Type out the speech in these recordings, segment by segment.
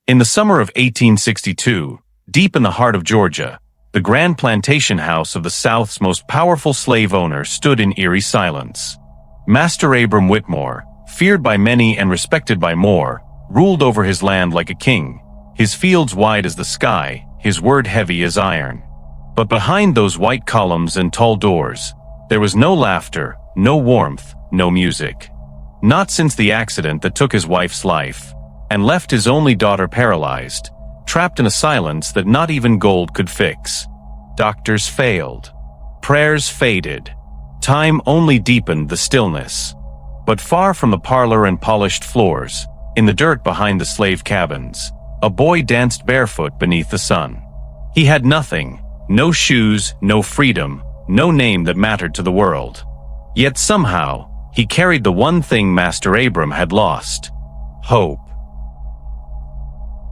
In the summer of 1862, deep in the heart of Georgia, the grand plantation house of the South's most powerful slave owner stood in eerie silence. Master Abram Whitmore, feared by many and respected by more, ruled over his land like a king, his fields wide as the sky, his word heavy as iron. But behind those white columns and tall doors, there was no laughter, no warmth, no music. Not since the accident that took his wife's life, and left his only daughter paralyzed, trapped in a silence that not even gold could fix. Doctors failed. Prayers faded. Time only deepened the stillness. But far from the parlor and polished floors, in the dirt behind the slave cabins, a boy danced barefoot beneath the sun. He had nothing, no shoes, no freedom, no name that mattered to the world. Yet somehow, he carried the one thing Master Abram had lost: hope.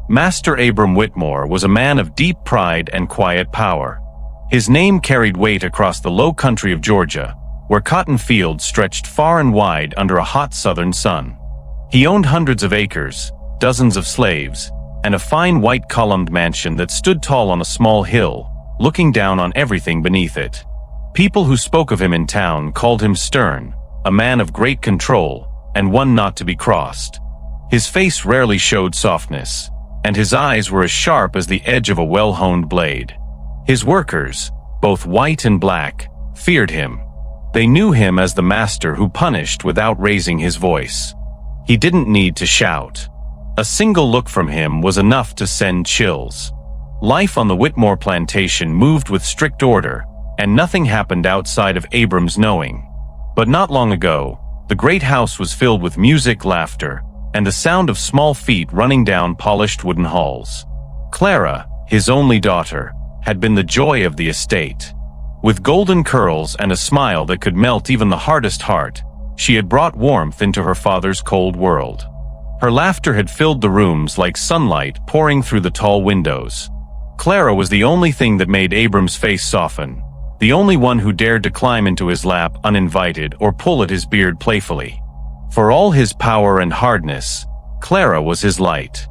Master Abram Whitmore was a man of deep pride and quiet power. His name carried weight across the low country of Georgia, where cotton fields stretched far and wide under a hot southern sun. He owned hundreds of acres, dozens of slaves, and a fine white-columned mansion that stood tall on a small hill, looking down on everything beneath it. People who spoke of him in town called him stern, a man of great control, and one not to be crossed. His face rarely showed softness, and his eyes were as sharp as the edge of a well-honed blade. His workers, both white and black, feared him. They knew him as the master who punished without raising his voice. He didn't need to shout. A single look from him was enough to send chills. Life on the Whitmore plantation moved with strict order, and nothing happened outside of Abram's knowing. But not long ago, the great house was filled with music, laughter, and the sound of small feet running down polished wooden halls. Clara, his only daughter, had been the joy of the estate. With golden curls and a smile that could melt even the hardest heart, she had brought warmth into her father's cold world. Her laughter had filled the rooms like sunlight pouring through the tall windows. Clara was the only thing that made Abram's face soften, the only one who dared to climb into his lap uninvited or pull at his beard playfully. For all his power and hardness, Clara was his light.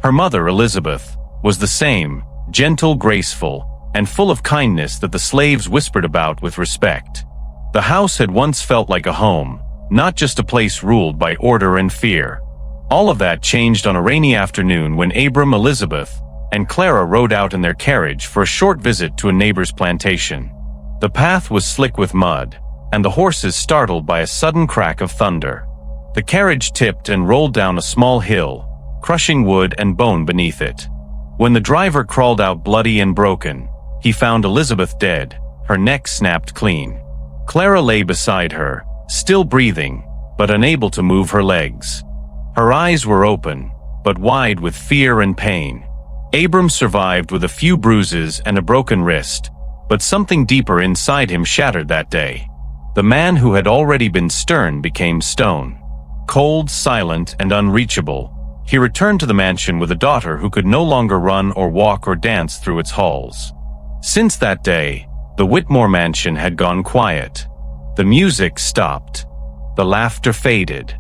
Her mother, Elizabeth, was the same, gentle, graceful, and full of kindness that the slaves whispered about with respect. The house had once felt like a home, not just a place ruled by order and fear. All of that changed on a rainy afternoon when Abram, Elizabeth, and Clara rode out in their carriage for a short visit to a neighbor's plantation. The path was slick with mud, and the horses startled by a sudden crack of thunder. The carriage tipped and rolled down a small hill, crushing wood and bone beneath it. When the driver crawled out bloody and broken, he found Elizabeth dead, her neck snapped clean. Clara lay beside her, still breathing, but unable to move her legs. Her eyes were open, but wide with fear and pain. Abram survived with a few bruises and a broken wrist, but something deeper inside him shattered that day. The man who had already been stern became stone. Cold, silent, and unreachable, he returned to the mansion with a daughter who could no longer run or walk or dance through its halls. Since that day, the Whitmore mansion had gone quiet. The music stopped. The laughter faded.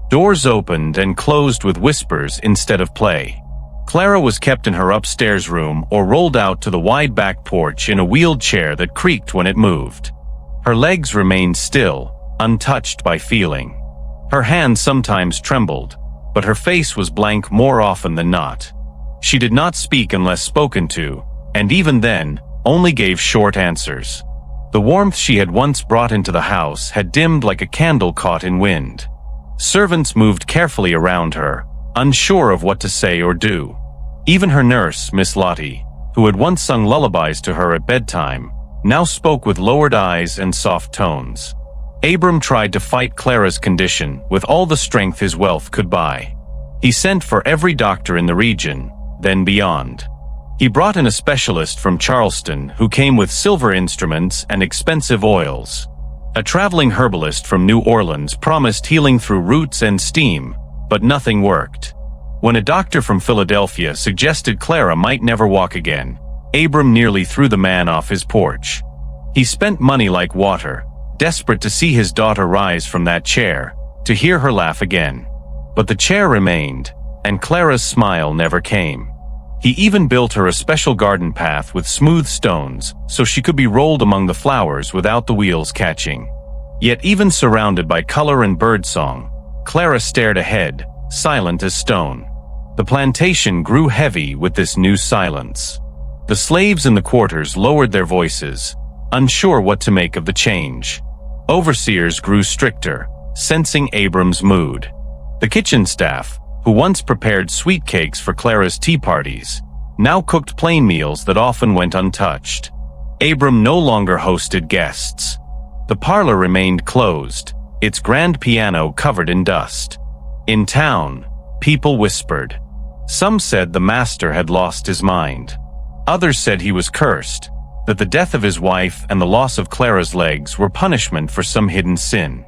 Doors opened and closed with whispers instead of play. Clara was kept in her upstairs room or rolled out to the wide back porch in a wheeled chair that creaked when it moved. Her legs remained still, untouched by feeling. Her hands sometimes trembled, but her face was blank more often than not. She did not speak unless spoken to, and even then, only gave short answers. The warmth she had once brought into the house had dimmed like a candle caught in wind. Servants moved carefully around her, unsure of what to say or do. Even her nurse, Miss Lottie, who had once sung lullabies to her at bedtime, now spoke with lowered eyes and soft tones. Abram tried to fight Clara's condition with all the strength his wealth could buy. He sent for every doctor in the region, then beyond. He brought in a specialist from Charleston who came with silver instruments and expensive oils. A traveling herbalist from New Orleans promised healing through roots and steam, but nothing worked. When a doctor from Philadelphia suggested Clara might never walk again, Abram nearly threw the man off his porch. He spent money like water, desperate to see his daughter rise from that chair, to hear her laugh again. But the chair remained, and Clara's smile never came. He even built her a special garden path with smooth stones so she could be rolled among the flowers without the wheels catching. Yet even surrounded by color and birdsong, Clara stared ahead, silent as stone. The plantation grew heavy with this new silence. The slaves in the quarters lowered their voices, unsure what to make of the change. Overseers grew stricter, sensing Abram's mood. The kitchen staff, who once prepared sweet cakes for Clara's tea parties, now cooked plain meals that often went untouched. Abram no longer hosted guests. The parlor remained closed, its grand piano covered in dust. In town, people whispered. Some said the master had lost his mind. Others said he was cursed, that the death of his wife and the loss of Clara's legs were punishment for some hidden sin.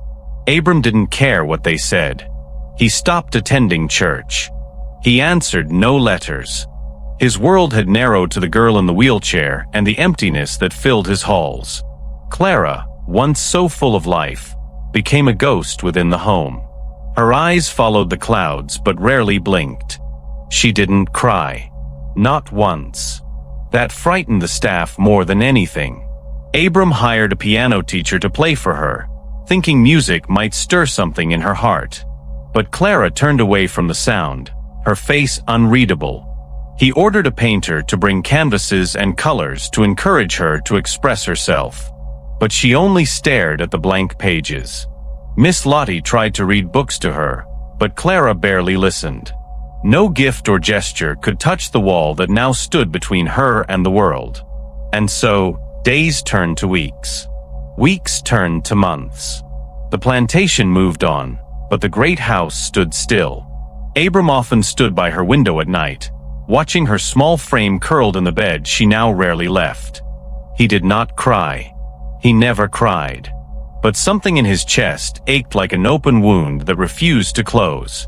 Abram didn't care what they said. He stopped attending church. He answered no letters. His world had narrowed to the girl in the wheelchair and the emptiness that filled his halls. Clara, once so full of life, became a ghost within the home. Her eyes followed the clouds but rarely blinked. She didn't cry. Not once. That frightened the staff more than anything. Abram hired a piano teacher to play for her, thinking music might stir something in her heart. But Clara turned away from the sound, her face unreadable. He ordered a painter to bring canvases and colors to encourage her to express herself. But she only stared at the blank pages. Miss Lottie tried to read books to her, but Clara barely listened. No gift or gesture could touch the wall that now stood between her and the world. And so, days turned to weeks. Weeks turned to months. The plantation moved on, but the great house stood still. Abram often stood by her window at night, watching her small frame curled in the bed she now rarely left. He did not cry. He never cried. But something in his chest ached like an open wound that refused to close.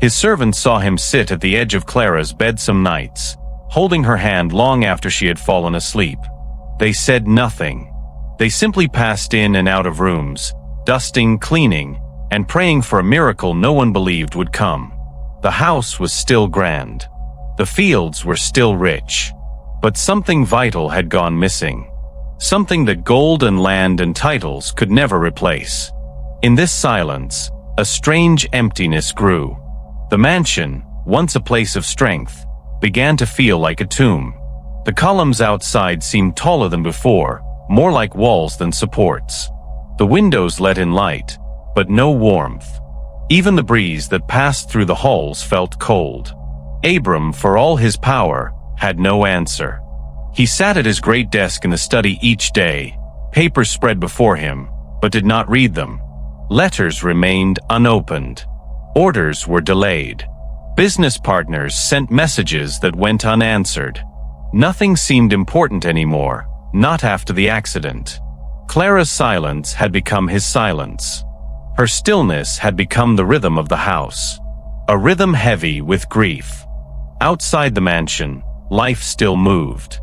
His servants saw him sit at the edge of Clara's bed some nights, holding her hand long after she had fallen asleep. They said nothing. They simply passed in and out of rooms, dusting, cleaning, and praying for a miracle no one believed would come. The house was still grand. The fields were still rich. But something vital had gone missing. Something that gold and land and titles could never replace. In this silence, a strange emptiness grew. The mansion, once a place of strength, began to feel like a tomb. The columns outside seemed taller than before, more like walls than supports. The windows let in light, but no warmth. Even the breeze that passed through the halls felt cold. Abram, for all his power, had no answer. He sat at his great desk in the study each day, papers spread before him, but did not read them. Letters remained unopened. Orders were delayed. Business partners sent messages that went unanswered. Nothing seemed important anymore, not after the accident. Clara's silence had become his silence. Her stillness had become the rhythm of the house, a rhythm heavy with grief. Outside the mansion, life still moved.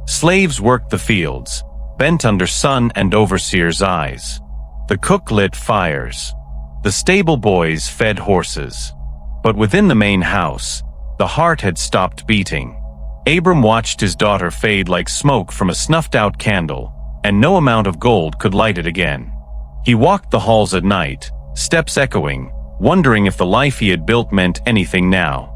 Slaves worked the fields, bent under sun and overseers' eyes. The cook lit fires. The stable boys fed horses. But within the main house, the heart had stopped beating. Abram watched his daughter fade like smoke from a snuffed-out candle, and no amount of gold could light it again. He walked the halls at night, steps echoing, wondering if the life he had built meant anything now.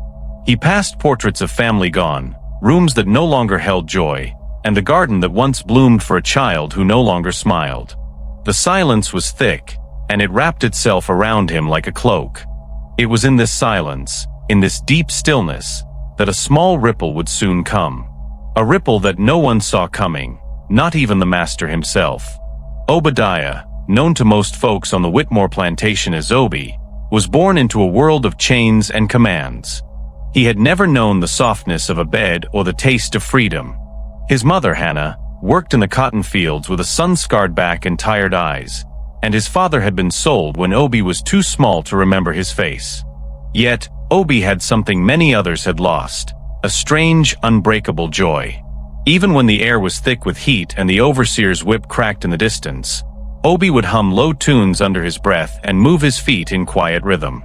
He passed portraits of family gone, rooms that no longer held joy, and the garden that once bloomed for a child who no longer smiled. The silence was thick, and it wrapped itself around him like a cloak. It was in this silence, in this deep stillness, that a small ripple would soon come. A ripple that no one saw coming, not even the master himself. Obadiah, known to most folks on the Whitmore Plantation as Obie, was born into a world of chains and commands. He had never known the softness of a bed or the taste of freedom. His mother, Hannah, worked in the cotton fields with a sun-scarred back and tired eyes, and his father had been sold when Obie was too small to remember his face. Yet, Obie had something many others had lost, a strange, unbreakable joy. Even when the air was thick with heat and the overseer's whip cracked in the distance, Obie would hum low tunes under his breath and move his feet in quiet rhythm.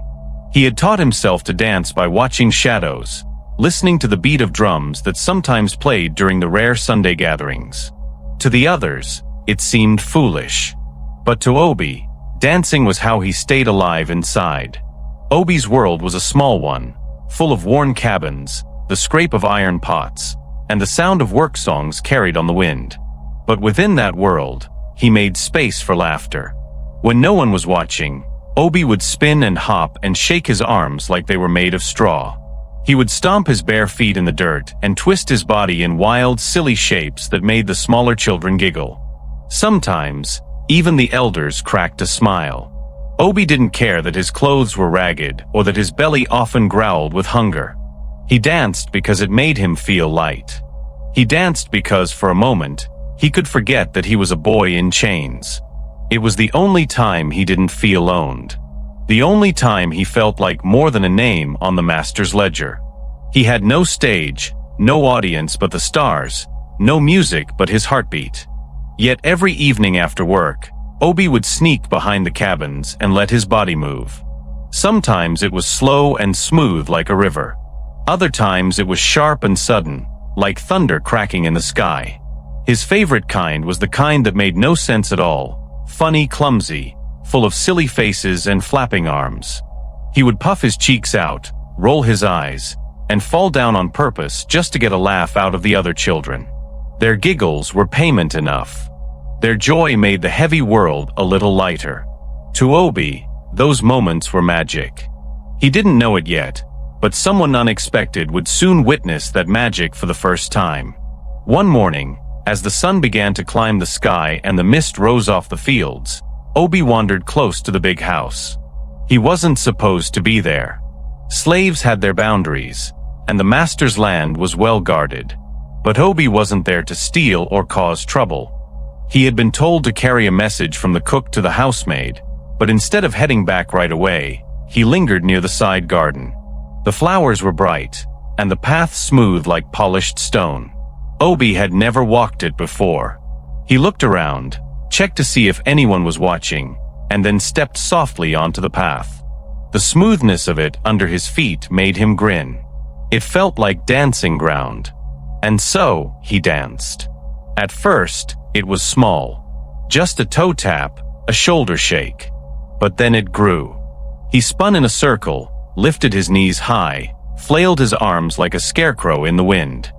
He had taught himself to dance by watching shadows, listening to the beat of drums that sometimes played during the rare Sunday gatherings. To the others, it seemed foolish. But to Obie, dancing was how he stayed alive inside. Obie's world was a small one, full of worn cabins, the scrape of iron pots, and the sound of work songs carried on the wind. But within that world, he made space for laughter. When no one was watching, Obie would spin and hop and shake his arms like they were made of straw. He would stomp his bare feet in the dirt and twist his body in wild, silly shapes that made the smaller children giggle. Sometimes, even the elders cracked a smile. Obie didn't care that his clothes were ragged or that his belly often growled with hunger. He danced because it made him feel light. He danced because, for a moment, he could forget that he was a boy in chains. It was the only time he didn't feel owned. The only time he felt like more than a name on the master's ledger. He had no stage, no audience but the stars, no music but his heartbeat. Yet every evening after work, Obie would sneak behind the cabins and let his body move. Sometimes it was slow and smooth like a river. Other times it was sharp and sudden, like thunder cracking in the sky. His favorite kind was the kind that made no sense at all, funny, clumsy, full of silly faces and flapping arms. He would puff his cheeks out, roll his eyes, and fall down on purpose just to get a laugh out of the other children. Their giggles were payment enough. Their joy made the heavy world a little lighter. To Obie, those moments were magic. He didn't know it yet, but someone unexpected would soon witness that magic for the first time. One morning, as the sun began to climb the sky and the mist rose off the fields, Obie wandered close to the big house. He wasn't supposed to be there. Slaves had their boundaries, and the master's land was well guarded. But Obie wasn't there to steal or cause trouble. He had been told to carry a message from the cook to the housemaid, but instead of heading back right away, he lingered near the side garden. The flowers were bright, and the path smooth like polished stone. Obie had never walked it before. He looked around, checked to see if anyone was watching, and then stepped softly onto the path. The smoothness of it under his feet made him grin. It felt like dancing ground. And so, he danced. At first, it was small. Just a toe tap, a shoulder shake. But then it grew. He spun in a circle, lifted his knees high, flailed his arms like a scarecrow in the wind.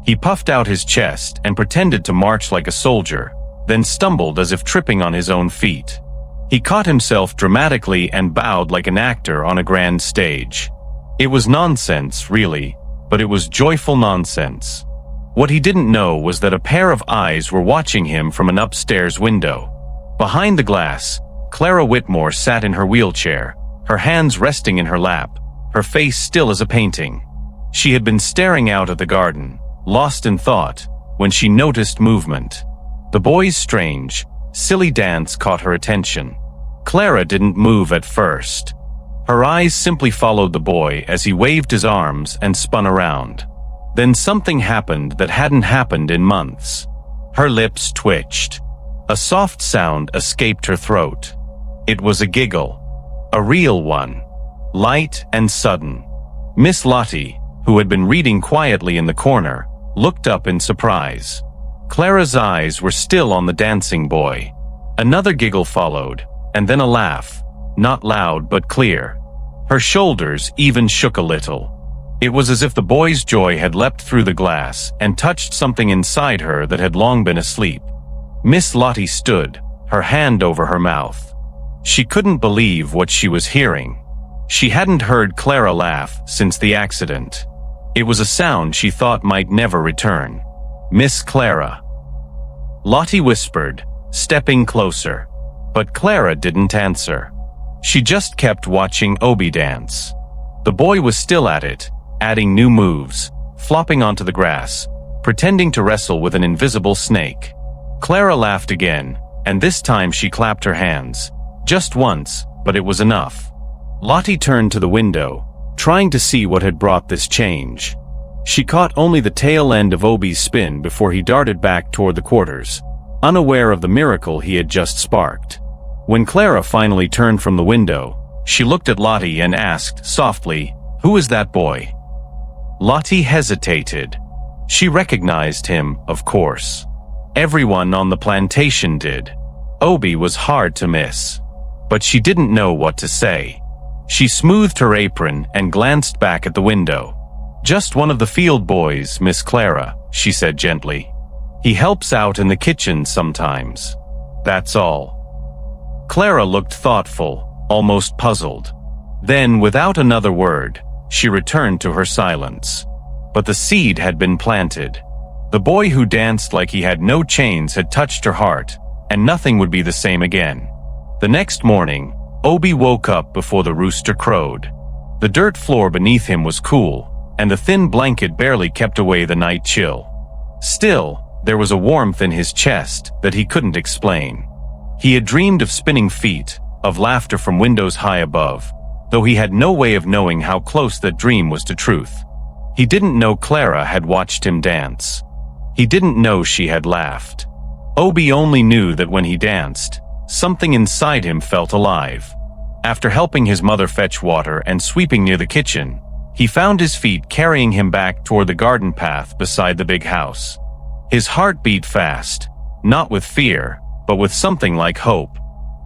He puffed out his chest and pretended to march like a soldier, then stumbled as if tripping on his own feet. He caught himself dramatically and bowed like an actor on a grand stage. It was nonsense, really, but it was joyful nonsense. What he didn't know was that a pair of eyes were watching him from an upstairs window. Behind the glass, Clara Whitmore sat in her wheelchair, her hands resting in her lap, her face still as a painting. She had been staring out at the garden, lost in thought, when she noticed movement. The boy's strange, silly dance caught her attention. Clara didn't move at first. Her eyes simply followed the boy as he waved his arms and spun around. Then something happened that hadn't happened in months. Her lips twitched. A soft sound escaped her throat. It was a giggle. A real one. Light and sudden. Miss Lottie, who had been reading quietly in the corner, looked up in surprise. Clara's eyes were still on the dancing boy. Another giggle followed, and then a laugh, not loud but clear. Her shoulders even shook a little. It was as if the boy's joy had leapt through the glass and touched something inside her that had long been asleep. Miss Lottie stood, her hand over her mouth. She couldn't believe what she was hearing. She hadn't heard Clara laugh since the accident. It was a sound she thought might never return. Miss Clara. Lottie whispered, stepping closer. But Clara didn't answer. She just kept watching Obie dance. The boy was still at it, adding new moves, flopping onto the grass, pretending to wrestle with an invisible snake. Clara laughed again, and this time she clapped her hands. Just once, but it was enough. Lottie turned to the window, trying to see what had brought this change. She caught only the tail end of Obie's spin before he darted back toward the quarters, unaware of the miracle he had just sparked. When Clara finally turned from the window, She looked at Lottie and asked, softly, "Who is that boy?" Lottie hesitated. She recognized him, of course. Everyone on the plantation did. Obie was hard to miss. But she didn't know what to say. She smoothed her apron and glanced back at the window. "Just one of the field boys, Miss Clara," she said gently. "He helps out in the kitchen sometimes. That's all." Clara looked thoughtful, almost puzzled. Then, without another word, she returned to her silence. But the seed had been planted. The boy who danced like he had no chains had touched her heart, and nothing would be the same again. The next morning, Obie woke up before the rooster crowed. The dirt floor beneath him was cool, and the thin blanket barely kept away the night chill. Still, there was a warmth in his chest that he couldn't explain. He had dreamed of spinning feet, of laughter from windows high above, though he had no way of knowing how close that dream was to truth. He didn't know Clara had watched him dance. He didn't know she had laughed. Obie only knew that when he danced, something inside him felt alive. After helping his mother fetch water and sweeping near the kitchen, he found his feet carrying him back toward the garden path beside the big house. His heart beat fast, not with fear, but with something like hope.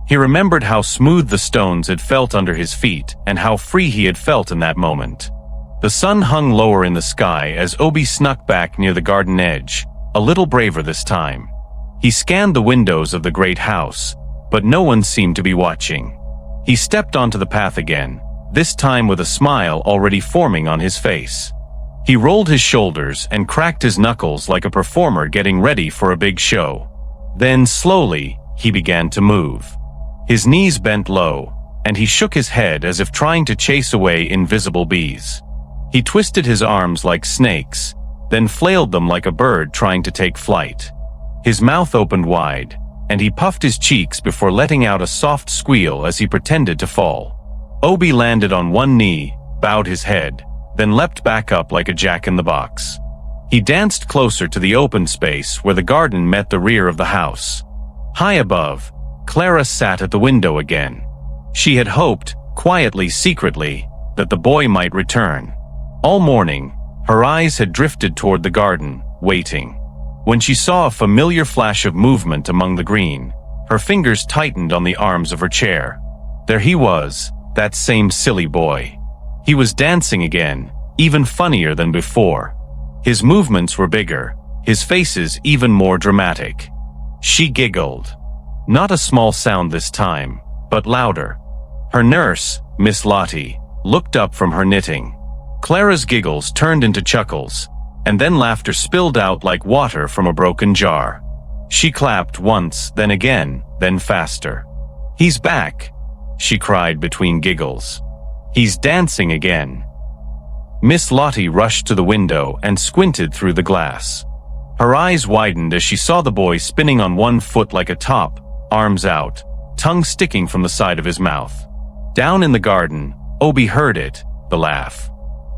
He remembered how smooth the stones had felt under his feet and how free he had felt in that moment. The sun hung lower in the sky as Obie snuck back near the garden edge, a little braver this time. He scanned the windows of the great house, but no one seemed to be watching. He stepped onto the path again, this time with a smile already forming on his face. He rolled his shoulders and cracked his knuckles like a performer getting ready for a big show. Then, slowly, he began to move. His knees bent low, and he shook his head as if trying to chase away invisible bees. He twisted his arms like snakes, then flailed them like a bird trying to take flight. His mouth opened wide, and he puffed his cheeks before letting out a soft squeal as he pretended to fall. Obie landed on one knee, bowed his head, then leapt back up like a jack-in-the-box. He danced closer to the open space where the garden met the rear of the house. High above, Clara sat at the window again. She had hoped, quietly, secretly, that the boy might return. All morning, her eyes had drifted toward the garden, waiting. When she saw a familiar flash of movement among the green, her fingers tightened on the arms of her chair. There he was, that same silly boy. He was dancing again, even funnier than before. His movements were bigger, his faces even more dramatic. She giggled. Not a small sound this time, but louder. Her nurse, Miss Lottie, looked up from her knitting. Clara's giggles turned into chuckles, and then laughter spilled out like water from a broken jar. She clapped once, then again, then faster. "He's back," she cried between giggles. "He's dancing again." Miss Lottie rushed to the window and squinted through the glass. Her eyes widened as she saw the boy spinning on one foot like a top, arms out, tongue sticking from the side of his mouth. Down in the garden, Obie heard it, the laugh.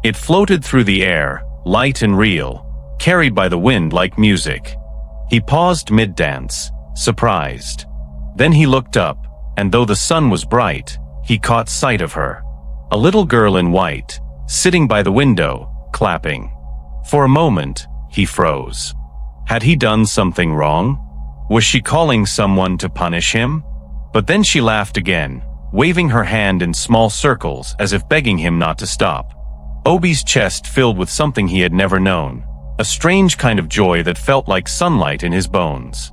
It floated through the air, light and real, carried by the wind like music. He paused mid-dance, surprised. Then he looked up, and though the sun was bright, he caught sight of her. A little girl in white, sitting by the window, clapping. For a moment, he froze. Had he done something wrong? Was she calling someone to punish him? But then she laughed again, waving her hand in small circles as if begging him not to stop. Obie's chest filled with something he had never known, a strange kind of joy that felt like sunlight in his bones.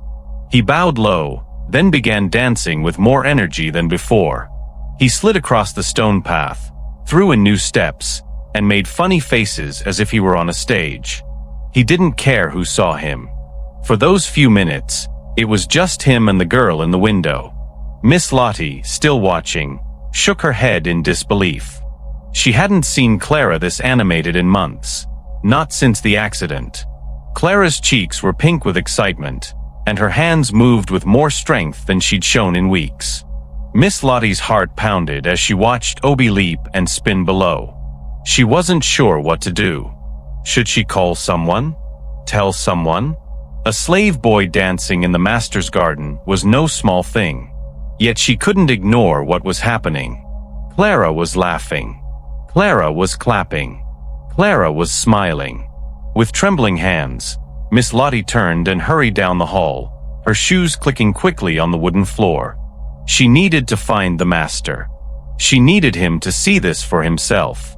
He bowed low, then began dancing with more energy than before. He slid across the stone path, threw in new steps, and made funny faces as if he were on a stage. He didn't care who saw him. For those few minutes, it was just him and the girl in the window. Miss Lottie, still watching, shook her head in disbelief. She hadn't seen Clara this animated in months, not since the accident. Clara's cheeks were pink with excitement, and her hands moved with more strength than she'd shown in weeks. Miss Lottie's heart pounded as she watched Obie leap and spin below. She wasn't sure what to do. Should she call someone? Tell someone? A slave boy dancing in the master's garden was no small thing. Yet she couldn't ignore what was happening. Clara was laughing. Clara was clapping. Clara was smiling. With trembling hands, Miss Lottie turned and hurried down the hall, her shoes clicking quickly on the wooden floor. She needed to find the master. She needed him to see this for himself.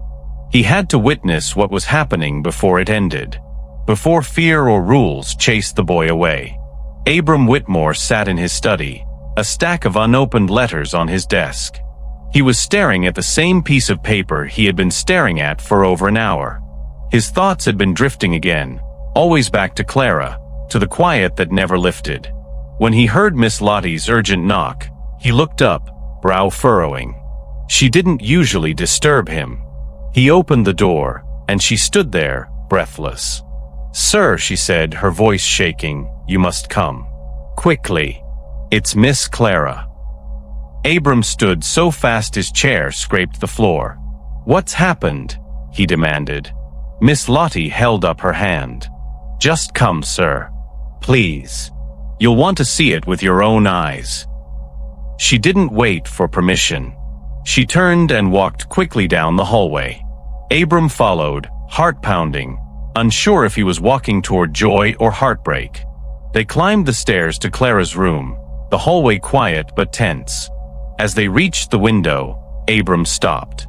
He had to witness what was happening before it ended, before fear or rules chased the boy away. Abram Whitmore sat in his study, a stack of unopened letters on his desk. He was staring at the same piece of paper he had been staring at for over an hour. His thoughts had been drifting again, always back to Clara, to the quiet that never lifted. When he heard Miss Lottie's urgent knock, he looked up, brow furrowing. She didn't usually disturb him. He opened the door, and she stood there, breathless. "Sir," she said, her voice shaking, "you must come. Quickly. It's Miss Clara." Abram stood so fast his chair scraped the floor. "What's happened?" he demanded. Miss Lottie held up her hand. "Just come, sir. Please. You'll want to see it with your own eyes." She didn't wait for permission. She turned and walked quickly down the hallway. Abram followed, heart pounding, unsure if he was walking toward joy or heartbreak. They climbed the stairs to Clara's room, the hallway quiet but tense. As they reached the window, Abram stopped.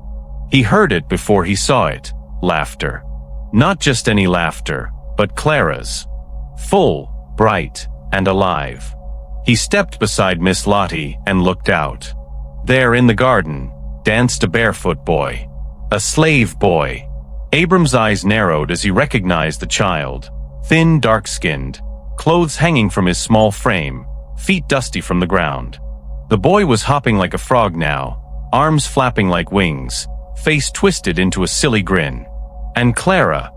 He heard it before he saw it, laughter. Not just any laughter, but Clara's. Full, bright, and alive. He stepped beside Miss Lottie and looked out. There in the garden, danced a barefoot boy. A slave boy. Abram's eyes narrowed as he recognized the child. Thin, dark-skinned, clothes hanging from his small frame, feet dusty from the ground. The boy was hopping like a frog now, arms flapping like wings, face twisted into a silly grin. And Clara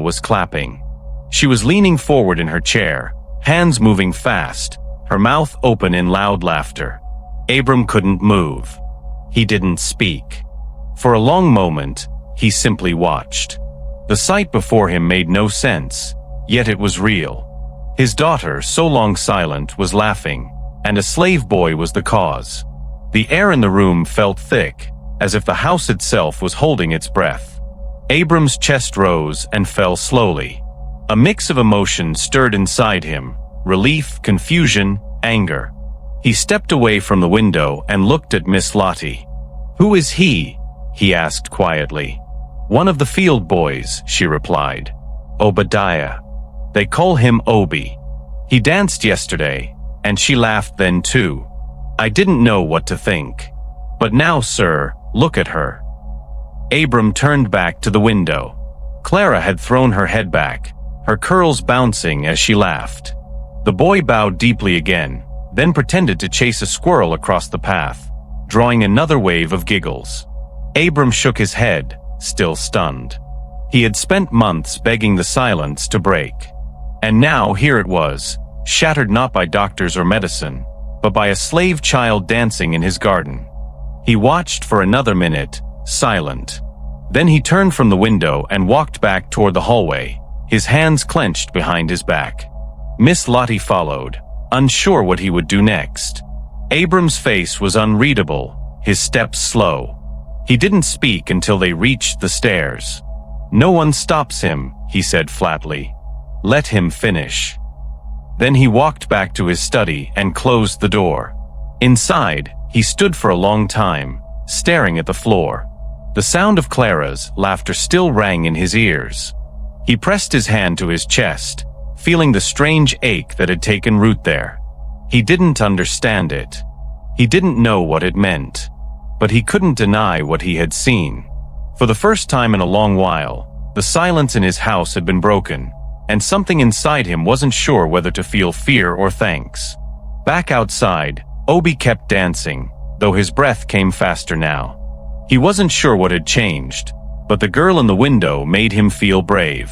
was clapping. She was leaning forward in her chair, hands moving fast, her mouth open in loud laughter. Abram couldn't move. He didn't speak. For a long moment, he simply watched. The sight before him made no sense, yet it was real. His daughter, so long silent, was laughing, and a slave boy was the cause. The air in the room felt thick, as if the house itself was holding its breath. Abram's chest rose and fell slowly. A mix of emotions stirred inside him, relief, confusion, anger. He stepped away from the window and looked at Miss Lottie. "Who is he?" he asked quietly. "One of the field boys," she replied. "Obadiah. They call him Obie. He danced yesterday, and she laughed then too. I didn't know what to think. But now, sir, look at her." Abram turned back to the window. Clara had thrown her head back, her curls bouncing as she laughed. The boy bowed deeply again, then pretended to chase a squirrel across the path, drawing another wave of giggles. Abram shook his head, still stunned. He had spent months begging the silence to break. And now here it was, shattered not by doctors or medicine, but by a slave child dancing in his garden. He watched for another minute, silent. Then he turned from the window and walked back toward the hallway, his hands clenched behind his back. Miss Lottie followed, unsure what he would do next. Abram's face was unreadable, his steps slow. He didn't speak until they reached the stairs. "No one stops him," he said flatly. "Let him finish." Then he walked back to his study and closed the door. Inside, he stood for a long time, staring at the floor. The sound of Clara's laughter still rang in his ears. He pressed his hand to his chest, feeling the strange ache that had taken root there. He didn't understand it. He didn't know what it meant. But he couldn't deny what he had seen. For the first time in a long while, the silence in his house had been broken, and something inside him wasn't sure whether to feel fear or thanks. Back outside, Obie kept dancing, though his breath came faster now. He wasn't sure what had changed, but the girl in the window made him feel brave.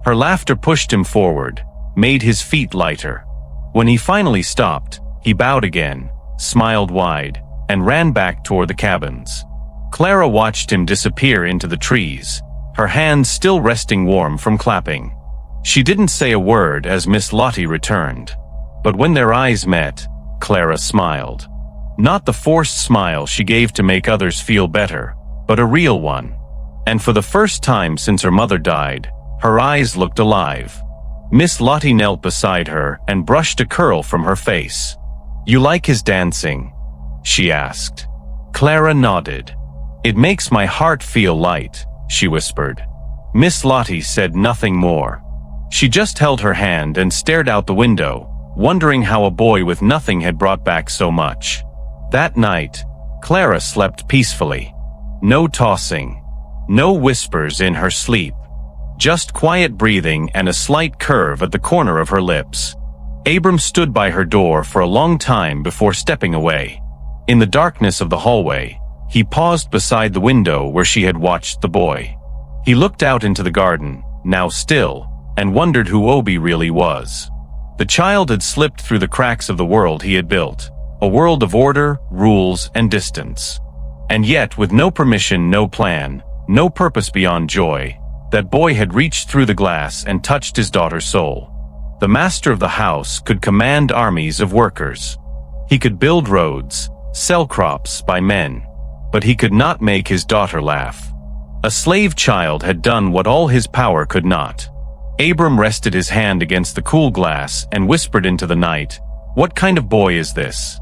Her laughter pushed him forward, made his feet lighter. When he finally stopped, he bowed again, smiled wide, and ran back toward the cabins. Clara watched him disappear into the trees, her hands still resting warm from clapping. She didn't say a word as Miss Lottie returned, but when their eyes met, Clara smiled. Not the forced smile she gave to make others feel better, but a real one. And for the first time since her mother died, her eyes looked alive. Miss Lottie knelt beside her and brushed a curl from her face. "You like his dancing?" she asked. Clara nodded. "It makes my heart feel light," she whispered. Miss Lottie said nothing more. She just held her hand and stared out the window, wondering how a boy with nothing had brought back so much. That night, Clara slept peacefully. No tossing. No whispers in her sleep. Just quiet breathing and a slight curve at the corner of her lips. Abram stood by her door for a long time before stepping away. In the darkness of the hallway, he paused beside the window where she had watched the boy. He looked out into the garden, now still, and wondered who Obie really was. The child had slipped through the cracks of the world he had built, a world of order, rules, and distance. And yet, with no permission, no plan, no purpose beyond joy, that boy had reached through the glass and touched his daughter's soul. The master of the house could command armies of workers. He could build roads, sell crops by men, but he could not make his daughter laugh. A slave child had done what all his power could not. Abram rested his hand against the cool glass and whispered into the night, "What kind of boy is this?"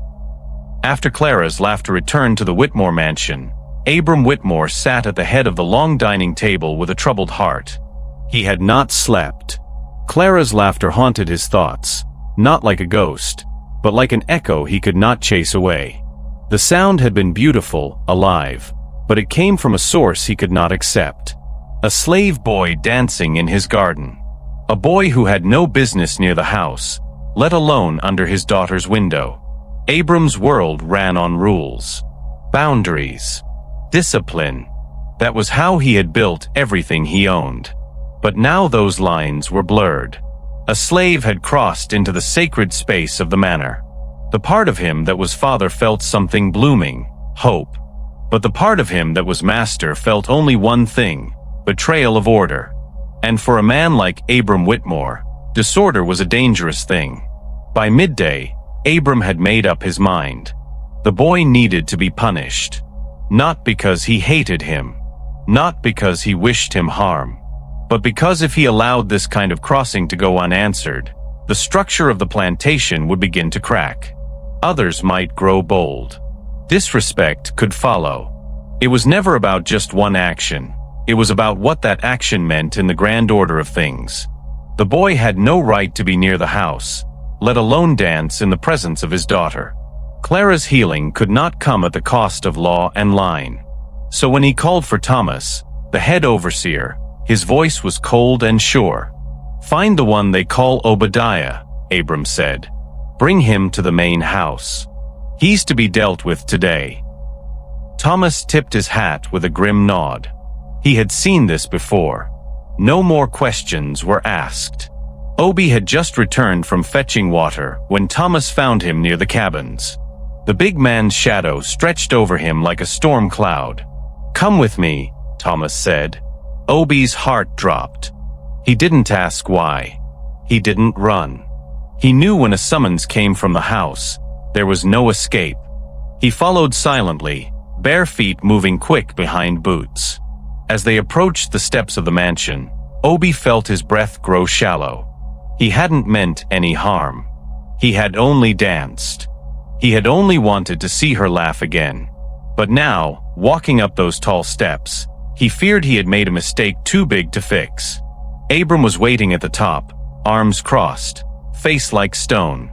After Clara's laughter returned to the Whitmore mansion, Abram Whitmore sat at the head of the long dining table with a troubled heart. He had not slept. Clara's laughter haunted his thoughts, not like a ghost, but like an echo he could not chase away. The sound had been beautiful, alive, but it came from a source he could not accept. A slave boy dancing in his garden. A boy who had no business near the house, let alone under his daughter's window. Abram's world ran on rules, boundaries, discipline. That was how he had built everything he owned. But now those lines were blurred. A slave had crossed into the sacred space of the manor. The part of him that was father felt something blooming, hope. But the part of him that was master felt only one thing, betrayal of order. And for a man like Abram Whitmore, disorder was a dangerous thing. By midday, Abram had made up his mind. The boy needed to be punished. Not because he hated him. Not because he wished him harm. But because if he allowed this kind of crossing to go unanswered, the structure of the plantation would begin to crack. Others might grow bold. Disrespect could follow. It was never about just one action. It was about what that action meant in the grand order of things. The boy had no right to be near the house, let alone dance in the presence of his daughter. Clara's healing could not come at the cost of law and line. So when he called for Thomas, the head overseer, his voice was cold and sure. "Find the one they call Obadiah," Abram said. "Bring him to the main house. He's to be dealt with today." Thomas tipped his hat with a grim nod. He had seen this before. No more questions were asked. Obie had just returned from fetching water when Thomas found him near the cabins. The big man's shadow stretched over him like a storm cloud. "Come with me," Thomas said. Obie's heart dropped. He didn't ask why. He didn't run. He knew when a summons came from the house, there was no escape. He followed silently, bare feet moving quick behind boots. As they approached the steps of the mansion, Obie felt his breath grow shallow. He hadn't meant any harm. He had only danced. He had only wanted to see her laugh again. But now, walking up those tall steps, he feared he had made a mistake too big to fix. Abram was waiting at the top, arms crossed, face like stone.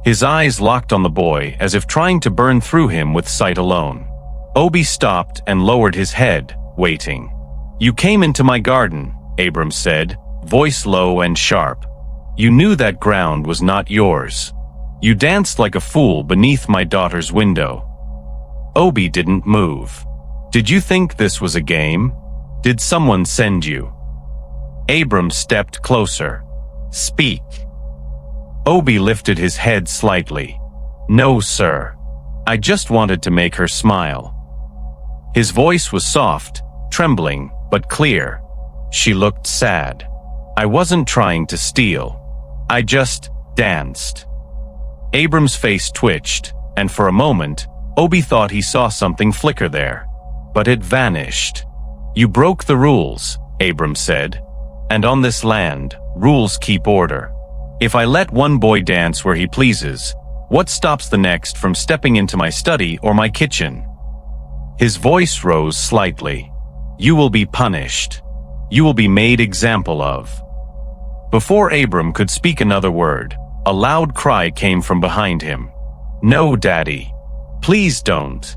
His eyes locked on the boy as if trying to burn through him with sight alone. Obie stopped and lowered his head, waiting. "You came into my garden," Abram said, voice low and sharp. "You knew that ground was not yours. You danced like a fool beneath my daughter's window." Obie didn't move. "Did you think this was a game? Did someone send you?" Abram stepped closer. "Speak." Obie lifted his head slightly. "No, sir. I just wanted to make her smile." His voice was soft, trembling, but clear. She looked sad. "I wasn't trying to steal. I just danced." Abram's face twitched, and for a moment, Obie thought he saw something flicker there, but it vanished. "You broke the rules," Abram said. "And on this land, rules keep order. If I let one boy dance where he pleases, what stops the next from stepping into my study or my kitchen?" His voice rose slightly. "You will be punished. You will be made example of." Before Abram could speak another word, a loud cry came from behind him. "No, Daddy. Please don't."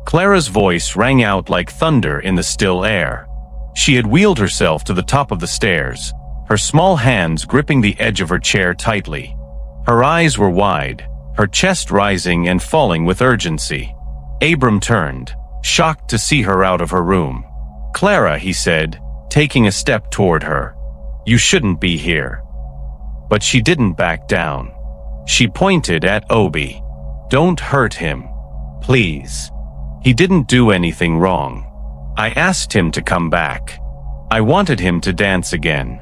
Clara's voice rang out like thunder in the still air. She had wheeled herself to the top of the stairs, her small hands gripping the edge of her chair tightly. Her eyes were wide, her chest rising and falling with urgency. Abram turned, shocked to see her out of her room. "Clara," he said, taking a step toward her. "You shouldn't be here." But she didn't back down. She pointed at Obie. "Don't hurt him. Please. He didn't do anything wrong. I asked him to come back. I wanted him to dance again."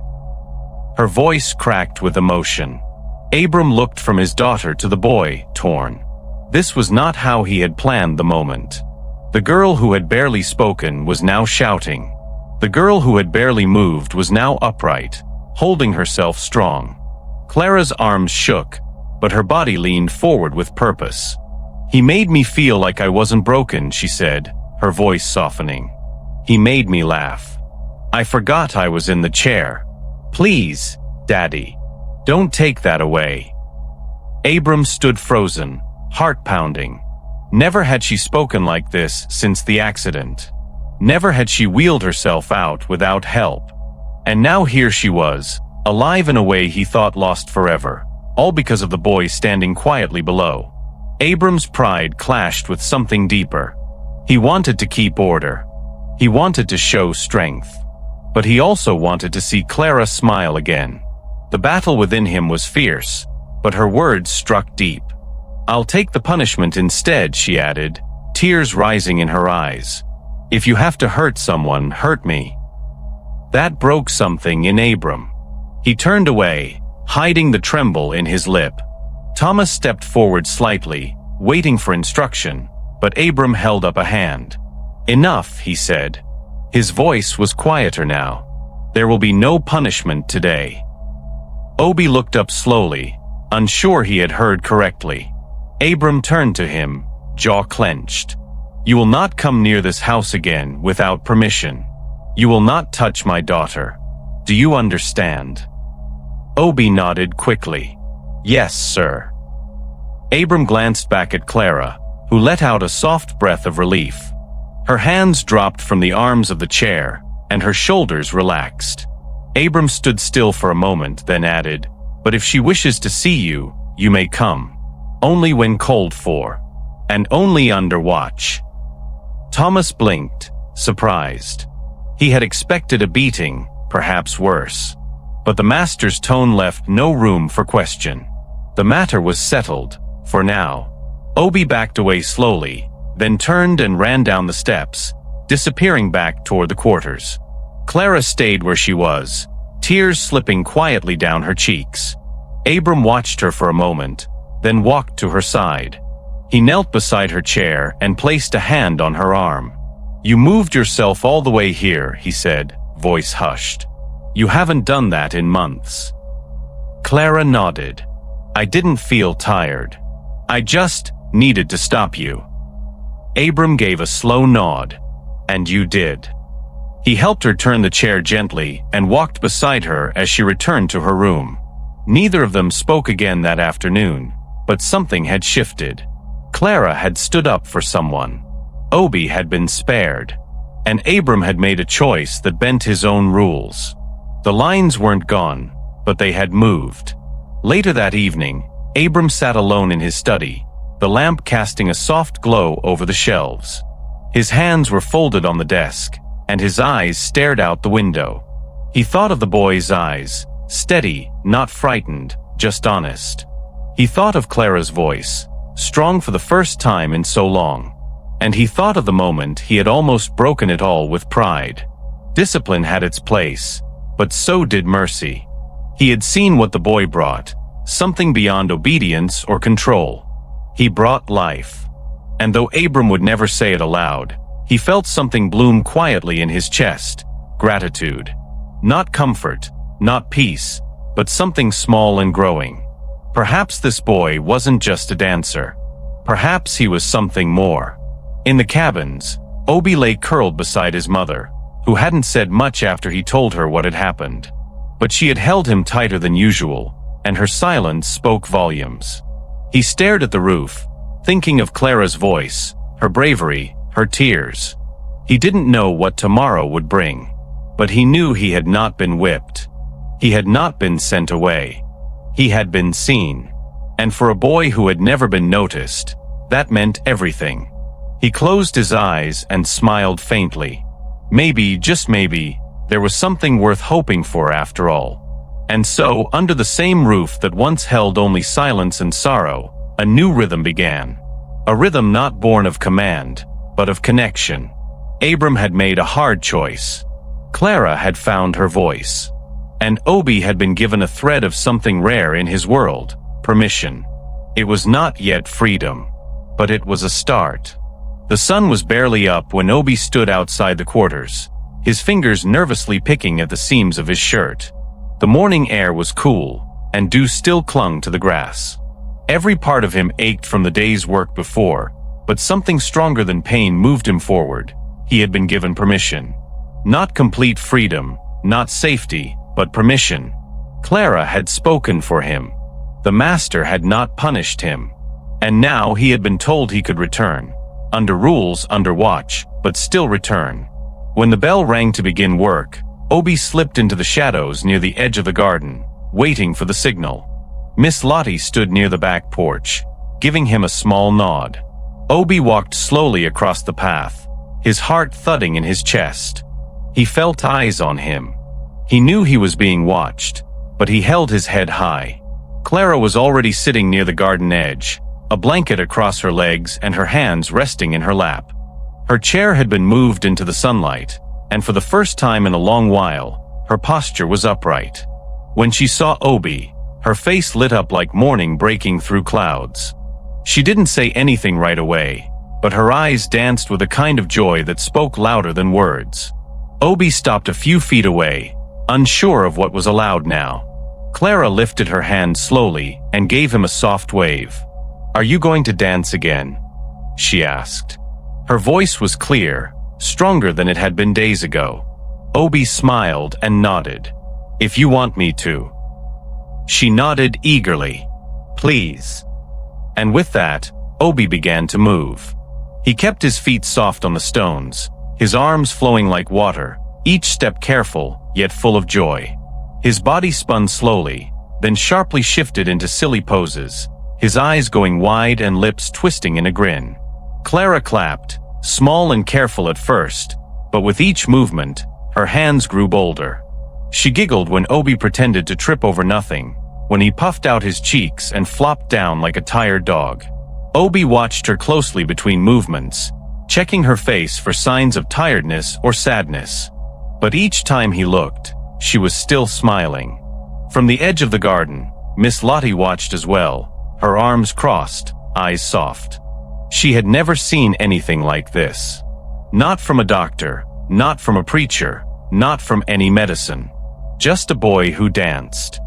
Her voice cracked with emotion. Abram looked from his daughter to the boy, torn. This was not how he had planned the moment. The girl who had barely spoken was now shouting. The girl who had barely moved was now upright, holding herself strong. Clara's arms shook, but her body leaned forward with purpose. "He made me feel like I wasn't broken," she said, her voice softening. "He made me laugh. I forgot I was in the chair. Please, Daddy, don't take that away." Abram stood frozen, heart pounding. Never had she spoken like this since the accident. Never had she wheeled herself out without help. And now here she was, alive in a way he thought lost forever, all because of the boy standing quietly below. Abram's pride clashed with something deeper. He wanted to keep order. He wanted to show strength. But he also wanted to see Clara smile again. The battle within him was fierce, but her words struck deep. "I'll take the punishment instead," she added, tears rising in her eyes. "If you have to hurt someone, hurt me." That broke something in Abram. He turned away, hiding the tremble in his lip. Thomas stepped forward slightly, waiting for instruction, but Abram held up a hand. "Enough," he said. His voice was quieter now. "There will be no punishment today." Obie looked up slowly, unsure he had heard correctly. Abram turned to him, jaw clenched. "You will not come near this house again without permission. You will not touch my daughter. Do you understand?" Obie nodded quickly. "Yes, sir." Abram glanced back at Clara, who let out a soft breath of relief. Her hands dropped from the arms of the chair, and her shoulders relaxed. Abram stood still for a moment, then added, "But if she wishes to see you, you may come. Only when called for. And only under watch." Thomas blinked, surprised. He had expected a beating, perhaps worse. But the master's tone left no room for question. The matter was settled, for now. Obie backed away slowly, then turned and ran down the steps, disappearing back toward the quarters. Clara stayed where she was, tears slipping quietly down her cheeks. Abram watched her for a moment, then walked to her side. He knelt beside her chair and placed a hand on her arm. "You moved yourself all the way here," he said, voice hushed. "You haven't done that in months." Clara nodded. "I didn't feel tired. I just needed to stop you." Abram gave a slow nod. "And you did." He helped her turn the chair gently and walked beside her as she returned to her room. Neither of them spoke again that afternoon, but something had shifted. Clara had stood up for someone. Obie had been spared. And Abram had made a choice that bent his own rules. The lines weren't gone, but they had moved. Later that evening, Abram sat alone in his study, the lamp casting a soft glow over the shelves. His hands were folded on the desk, and his eyes stared out the window. He thought of the boy's eyes, steady, not frightened, just honest. He thought of Clara's voice, strong for the first time in so long. And he thought of the moment he had almost broken it all with pride. Discipline had its place, but so did mercy. He had seen what the boy brought, something beyond obedience or control. He brought life. And though Abram would never say it aloud, he felt something bloom quietly in his chest: gratitude. Not comfort, not peace, but something small and growing. Perhaps this boy wasn't just a dancer. Perhaps he was something more. In the cabins, Obie lay curled beside his mother, who hadn't said much after he told her what had happened. But she had held him tighter than usual, and her silence spoke volumes. He stared at the roof, thinking of Clara's voice, her bravery, her tears. He didn't know what tomorrow would bring, but he knew he had not been whipped. He had not been sent away. He had been seen. And for a boy who had never been noticed, that meant everything. He closed his eyes and smiled faintly. Maybe, just maybe, there was something worth hoping for after all. And so, under the same roof that once held only silence and sorrow, a new rhythm began. A rhythm not born of command, but of connection. Abram had made a hard choice. Clara had found her voice. And Obie had been given a thread of something rare in his world: permission. It was not yet freedom, but it was a start. The sun was barely up when Obie stood outside the quarters, his fingers nervously picking at the seams of his shirt. The morning air was cool, and dew still clung to the grass. Every part of him ached from the day's work before, but something stronger than pain moved him forward. He had been given permission. Not complete freedom, not safety, but permission. Clara had spoken for him. The master had not punished him. And now he had been told he could return. Under rules, under watch, but still return. When the bell rang to begin work, Obie slipped into the shadows near the edge of the garden, waiting for the signal. Miss Lottie stood near the back porch, giving him a small nod. Obie walked slowly across the path, his heart thudding in his chest. He felt eyes on him. He knew he was being watched, but he held his head high. Clara was already sitting near the garden edge, a blanket across her legs and her hands resting in her lap. Her chair had been moved into the sunlight, and for the first time in a long while, her posture was upright. When she saw Obie, her face lit up like morning breaking through clouds. She didn't say anything right away, but her eyes danced with a kind of joy that spoke louder than words. Obie stopped a few feet away, unsure of what was allowed now. Clara lifted her hand slowly and gave him a soft wave. "Are you going to dance again?" she asked. Her voice was clear, stronger than it had been days ago. Obie smiled and nodded. "If you want me to." She nodded eagerly. "Please." And with that, Obie began to move. He kept his feet soft on the stones, his arms flowing like water, each step careful, yet full of joy. His body spun slowly, then sharply shifted into silly poses, his eyes going wide and lips twisting in a grin. Clara clapped, small and careful at first, but with each movement, her hands grew bolder. She giggled when Obie pretended to trip over nothing, when he puffed out his cheeks and flopped down like a tired dog. Obie watched her closely between movements, checking her face for signs of tiredness or sadness. But each time he looked, she was still smiling. From the edge of the garden, Miss Lottie watched as well, her arms crossed, eyes soft. She had never seen anything like this. Not from a doctor, not from a preacher, not from any medicine. Just a boy who danced.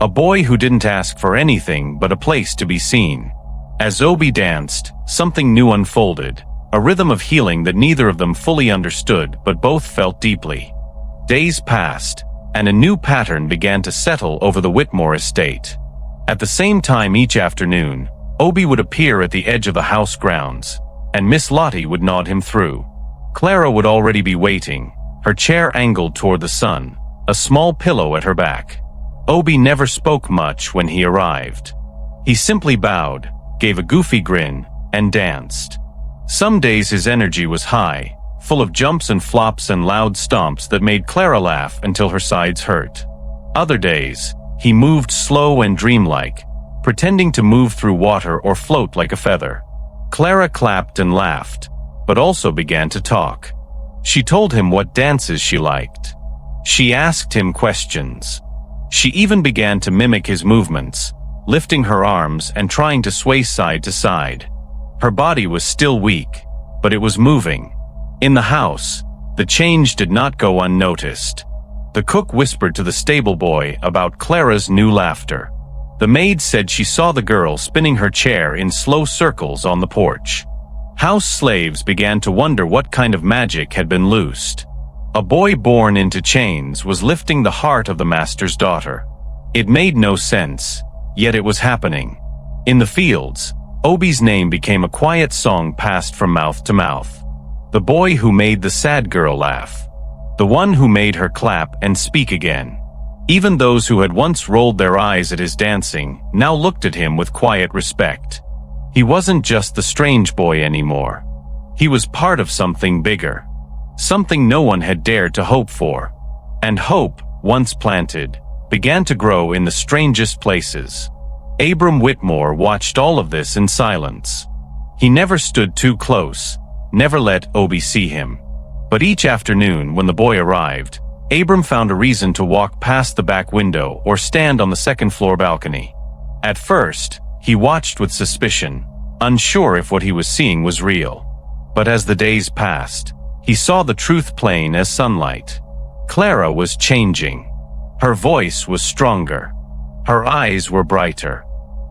A boy who didn't ask for anything but a place to be seen. As Obie danced, something new unfolded, a rhythm of healing that neither of them fully understood but both felt deeply. Days passed, and a new pattern began to settle over the Whitmore estate. At the same time each afternoon, Obie would appear at the edge of the house grounds, and Miss Lottie would nod him through. Clara would already be waiting, her chair angled toward the sun, a small pillow at her back. Obie never spoke much when he arrived. He simply bowed, gave a goofy grin, and danced. Some days his energy was high, full of jumps and flops and loud stomps that made Clara laugh until her sides hurt. Other days, he moved slow and dreamlike, pretending to move through water or float like a feather. Clara clapped and laughed, but also began to talk. She told him what dances she liked. She asked him questions. She even began to mimic his movements, lifting her arms and trying to sway side to side. Her body was still weak, but it was moving. In the house, the change did not go unnoticed. The cook whispered to the stable boy about Clara's new laughter. The maid said she saw the girl spinning her chair in slow circles on the porch. House slaves began to wonder what kind of magic had been loosed. A boy born into chains was lifting the heart of the master's daughter. It made no sense, yet it was happening. In the fields, Obie's name became a quiet song passed from mouth to mouth. The boy who made the sad girl laugh. The one who made her clap and speak again. Even those who had once rolled their eyes at his dancing now looked at him with quiet respect. He wasn't just the strange boy anymore. He was part of something bigger. Something no one had dared to hope for. And hope, once planted, began to grow in the strangest places. Abram Whitmore watched all of this in silence. He never stood too close, never let Obie see him. But each afternoon when the boy arrived, Abram found a reason to walk past the back window or stand on the second-floor balcony. At first, he watched with suspicion, unsure if what he was seeing was real. But as the days passed, he saw the truth plain as sunlight. Clara was changing. Her voice was stronger. Her eyes were brighter.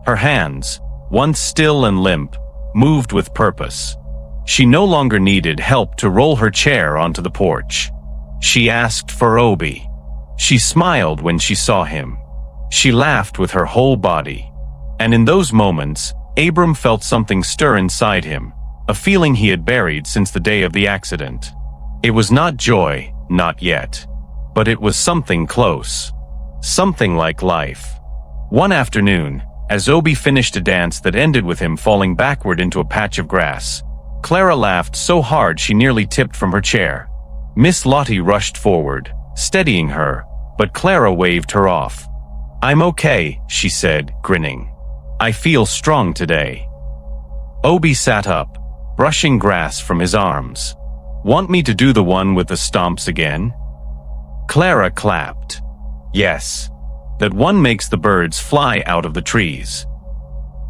Her hands, once still and limp, moved with purpose. She no longer needed help to roll her chair onto the porch. She asked for Obie. She smiled when she saw him. She laughed with her whole body. And in those moments, Abram felt something stir inside him, a feeling he had buried since the day of the accident. It was not joy, not yet. But it was something close. Something like life. One afternoon, as Obie finished a dance that ended with him falling backward into a patch of grass, Clara laughed so hard she nearly tipped from her chair. Miss Lottie rushed forward, steadying her, but Clara waved her off. "I'm okay," she said, grinning. "I feel strong today." Obie sat up, brushing grass from his arms. "Want me to do the one with the stomps again?" Clara clapped. "Yes. That one makes the birds fly out of the trees."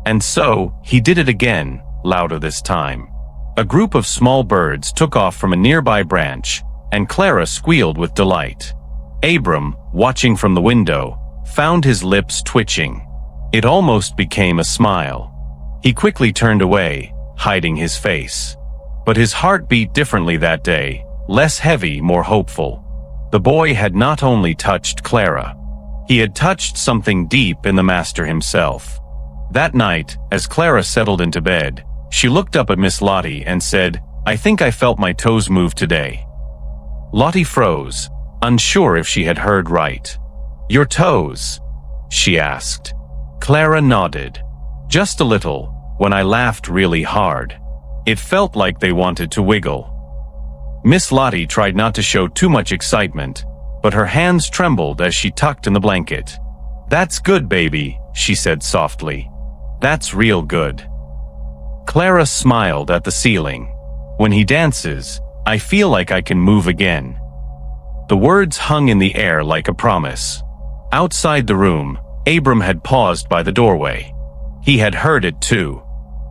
And so, he did it again, louder this time. A group of small birds took off from a nearby branch, and Clara squealed with delight. Abram, watching from the window, found his lips twitching. It almost became a smile. He quickly turned away, hiding his face. But his heart beat differently that day, less heavy, more hopeful. The boy had not only touched Clara. He had touched something deep in the master himself. That night, as Clara settled into bed, she looked up at Miss Lottie and said, "I think I felt my toes move today." Lottie froze, unsure if she had heard right. "Your toes?" she asked. Clara nodded. "Just a little, when I laughed really hard. It felt like they wanted to wiggle." Miss Lottie tried not to show too much excitement, but her hands trembled as she tucked in the blanket. "That's good, baby," she said softly. "That's real good." Clara smiled at the ceiling. "When he dances, I feel like I can move again." The words hung in the air like a promise. Outside the room, Abram had paused by the doorway. He had heard it too.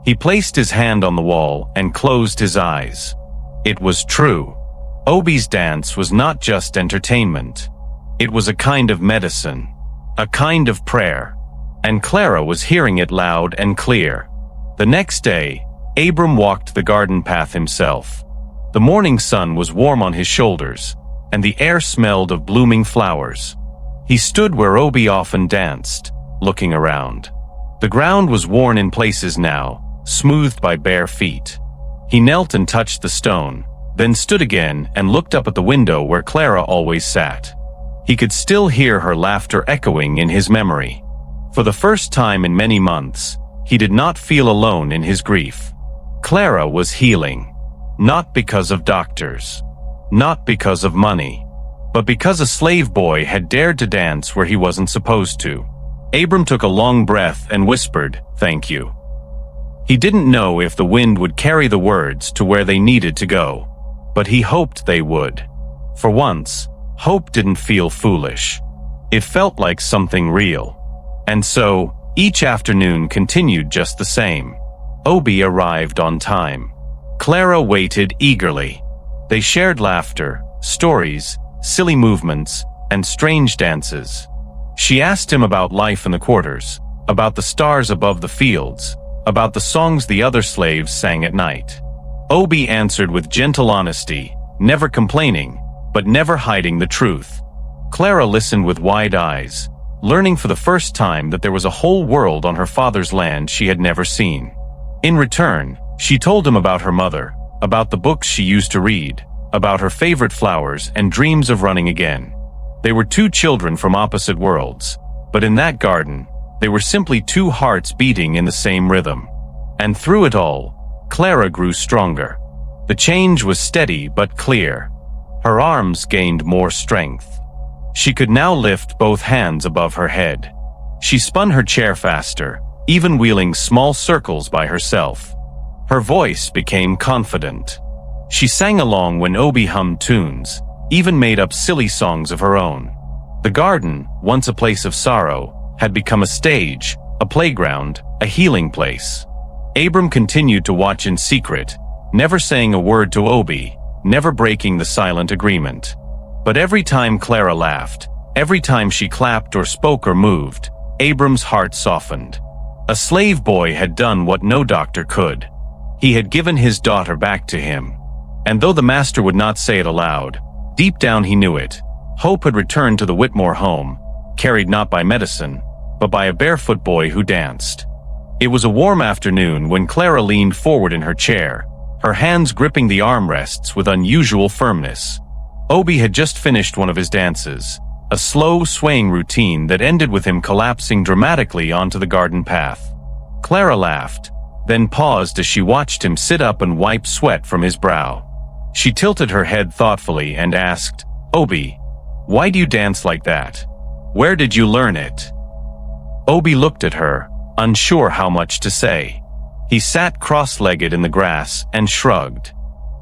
He placed his hand on the wall and closed his eyes. It was true. Obie's dance was not just entertainment. It was a kind of medicine, a kind of prayer. And Clara was hearing it loud and clear. The next day, Abram walked the garden path himself. The morning sun was warm on his shoulders, and the air smelled of blooming flowers. He stood where Obie often danced, looking around. The ground was worn in places now, smoothed by bare feet. He knelt and touched the stone, then stood again and looked up at the window where Clara always sat. He could still hear her laughter echoing in his memory. For the first time in many months, he did not feel alone in his grief. Clara was healing. Not because of doctors. Not because of money. But because a slave boy had dared to dance where he wasn't supposed to. Abram took a long breath and whispered, "Thank you." He didn't know if the wind would carry the words to where they needed to go. But he hoped they would. For once, hope didn't feel foolish. It felt like something real. And so, each afternoon continued just the same. Obie arrived on time. Clara waited eagerly. They shared laughter, stories, silly movements, and strange dances. She asked him about life in the quarters, about the stars above the fields, about the songs the other slaves sang at night. Obie answered with gentle honesty, never complaining, but never hiding the truth. Clara listened with wide eyes, learning for the first time that there was a whole world on her father's land she had never seen. In return, she told him about her mother, about the books she used to read, about her favorite flowers and dreams of running again. They were two children from opposite worlds, but in that garden, they were simply two hearts beating in the same rhythm. And through it all, Clara grew stronger. The change was steady but clear. Her arms gained more strength. She could now lift both hands above her head. She spun her chair faster, even wheeling small circles by herself. Her voice became confident. She sang along when Obie hummed tunes, even made up silly songs of her own. The garden, once a place of sorrow, had become a stage, a playground, a healing place. Abram continued to watch in secret, never saying a word to Obie, never breaking the silent agreement. But every time Clara laughed, every time she clapped or spoke or moved, Abram's heart softened. A slave boy had done what no doctor could. He had given his daughter back to him. And though the master would not say it aloud, deep down he knew it. Hope had returned to the Whitmore home, carried not by medicine, but by a barefoot boy who danced. It was a warm afternoon when Clara leaned forward in her chair, her hands gripping the armrests with unusual firmness. Obie had just finished one of his dances, a slow, swaying routine that ended with him collapsing dramatically onto the garden path. Clara laughed, then paused as she watched him sit up and wipe sweat from his brow. She tilted her head thoughtfully and asked, "Obie, why do you dance like that? Where did you learn it?" Obie looked at her, unsure how much to say. He sat cross-legged in the grass and shrugged.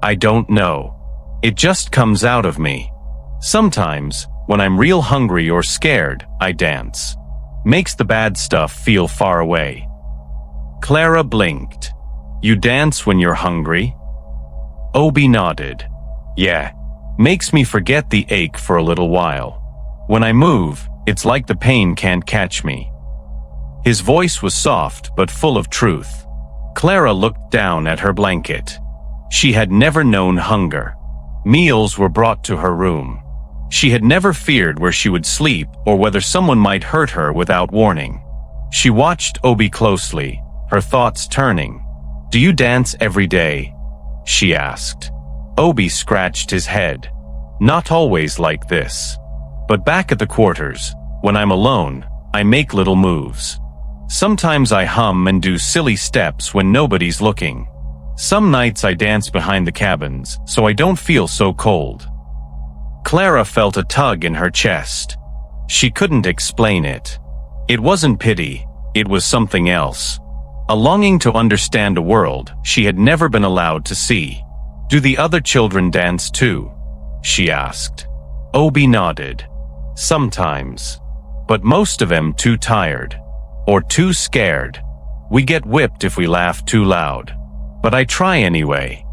"I don't know. It just comes out of me. Sometimes, when I'm real hungry or scared, I dance. Makes the bad stuff feel far away." Clara blinked. "You dance when you're hungry?" Obie nodded. "Yeah. Makes me forget the ache for a little while. When I move, it's like the pain can't catch me." His voice was soft but full of truth. Clara looked down at her blanket. She had never known hunger. Meals were brought to her room. She had never feared where she would sleep or whether someone might hurt her without warning. She watched Obie closely, her thoughts turning. "Do you dance every day?" she asked. Obie scratched his head. "Not always like this. But back at the quarters, when I'm alone, I make little moves. Sometimes I hum and do silly steps when nobody's looking. Some nights I dance behind the cabins, so I don't feel so cold." Clara felt a tug in her chest. She couldn't explain it. It wasn't pity, it was something else. A longing to understand a world she had never been allowed to see. "Do the other children dance too?" she asked. Obie nodded. "Sometimes. But most of them too tired. Or too scared. We get whipped if we laugh too loud. But I try anyway."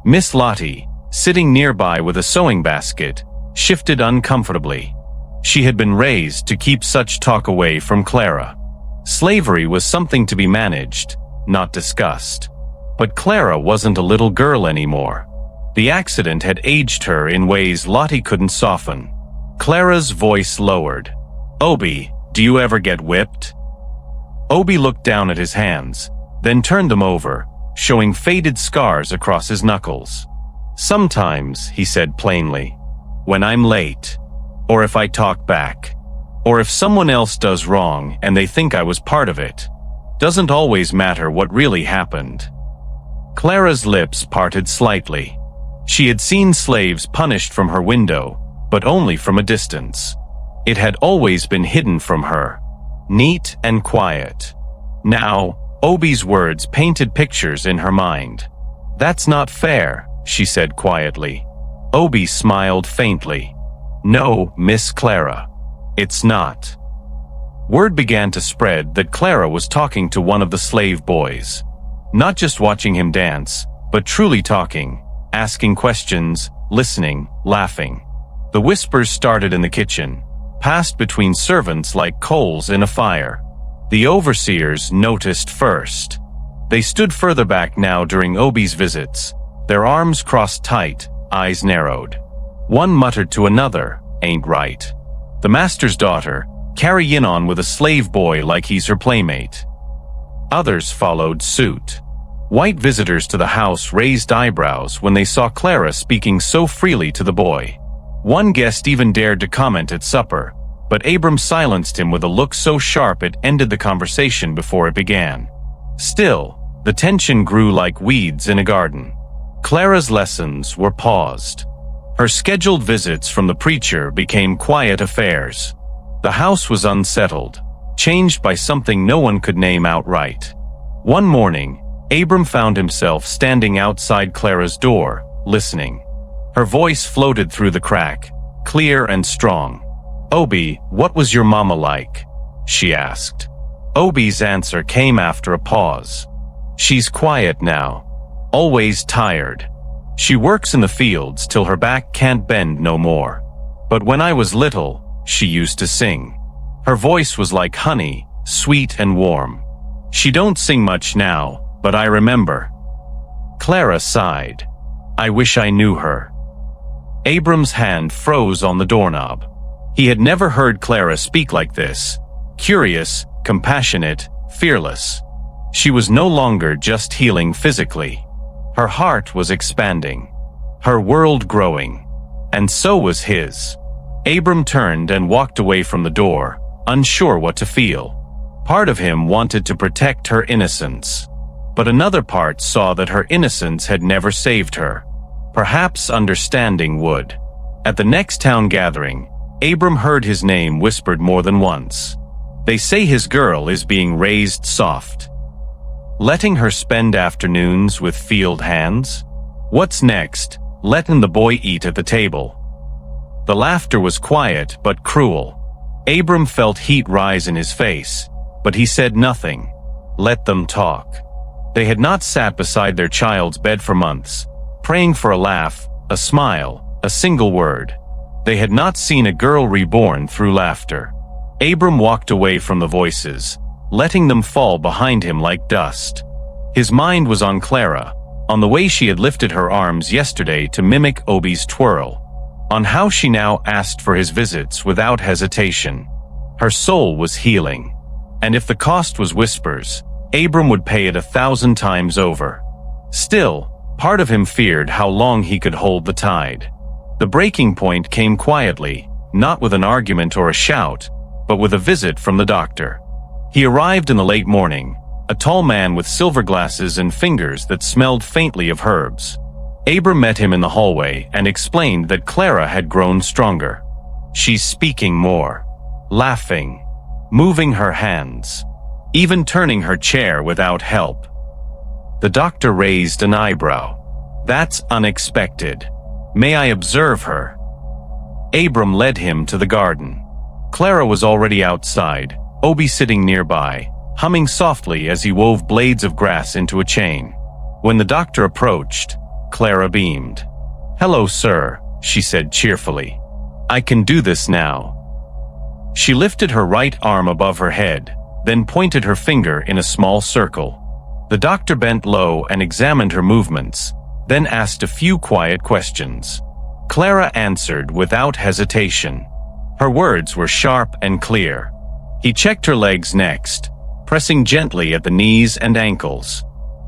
Miss Lottie, sitting nearby with a sewing basket, shifted uncomfortably. She had been raised to keep such talk away from Clara. Slavery was something to be managed, not discussed. But Clara wasn't a little girl anymore. The accident had aged her in ways Lottie couldn't soften. Clara's voice lowered. "Obie, do you ever get whipped?" Obie looked down at his hands, then turned them over, showing faded scars across his knuckles. "Sometimes," he said plainly. "When I'm late. Or if I talk back. Or if someone else does wrong and they think I was part of it. Doesn't always matter what really happened." Clara's lips parted slightly. She had seen slaves punished from her window, but only from a distance. It had always been hidden from her, neat and quiet. Now, Obie's words painted pictures in her mind. "That's not fair," she said quietly. Obie smiled faintly. "No, Miss Clara. It's not." Word began to spread that Clara was talking to one of the slave boys. Not just watching him dance, but truly talking, asking questions, listening, laughing. The whispers started in the kitchen, passed between servants like coals in a fire. The overseers noticed first. They stood further back now during Obie's visits, their arms crossed tight, eyes narrowed. One muttered to another, "Ain't right. The master's daughter, carry on with a slave boy like he's her playmate." Others followed suit. White visitors to the house raised eyebrows when they saw Clara speaking so freely to the boy. One guest even dared to comment at supper, but Abram silenced him with a look so sharp it ended the conversation before it began. Still, the tension grew like weeds in a garden. Clara's lessons were paused. Her scheduled visits from the preacher became quiet affairs. The house was unsettled, changed by something no one could name outright. One morning, Abram found himself standing outside Clara's door, listening. Her voice floated through the crack, clear and strong. "Obie, what was your mama like?" she asked. Obie's answer came after a pause. "She's quiet now. Always tired. She works in the fields till her back can't bend no more. But when I was little, she used to sing. Her voice was like honey, sweet and warm. She don't sing much now, but I remember." Clara sighed. "I wish I knew her." Abram's hand froze on the doorknob. He had never heard Clara speak like this. Curious, compassionate, fearless. She was no longer just healing physically. Her heart was expanding. Her world growing. And so was his. Abram turned and walked away from the door, unsure what to feel. Part of him wanted to protect her innocence. But another part saw that her innocence had never saved her. Perhaps understanding would. At the next town gathering, Abram heard his name whispered more than once. They say his girl is being raised soft. Letting her spend afternoons with field hands? What's next? Letting the boy eat at the table. The laughter was quiet but cruel. Abram felt heat rise in his face, but he said nothing. Let them talk. They had not sat beside their child's bed for months, praying for a laugh, a smile, a single word. They had not seen a girl reborn through laughter. Abram walked away from the voices, letting them fall behind him like dust. His mind was on Clara, on the way she had lifted her arms yesterday to mimic Obie's twirl, on how she now asked for his visits without hesitation. Her soul was healing, and if the cost was whispers, Abram would pay it 1,000 times over. Still, part of him feared how long he could hold the tide. The breaking point came quietly, not with an argument or a shout, but with a visit from the doctor. He arrived in the late morning, a tall man with silver glasses and fingers that smelled faintly of herbs. Abram met him in the hallway and explained that Clara had grown stronger. She's speaking more, laughing, moving her hands, even turning her chair without help. The doctor raised an eyebrow. That's unexpected. May I observe her? Abram led him to the garden. Clara was already outside, Obie sitting nearby, humming softly as he wove blades of grass into a chain. When the doctor approached, Clara beamed. "Hello, sir," she said cheerfully. "I can do this now." She lifted her right arm above her head, then pointed her finger in a small circle. The doctor bent low and examined her movements, then asked a few quiet questions. Clara answered without hesitation. Her words were sharp and clear. He checked her legs next, pressing gently at the knees and ankles.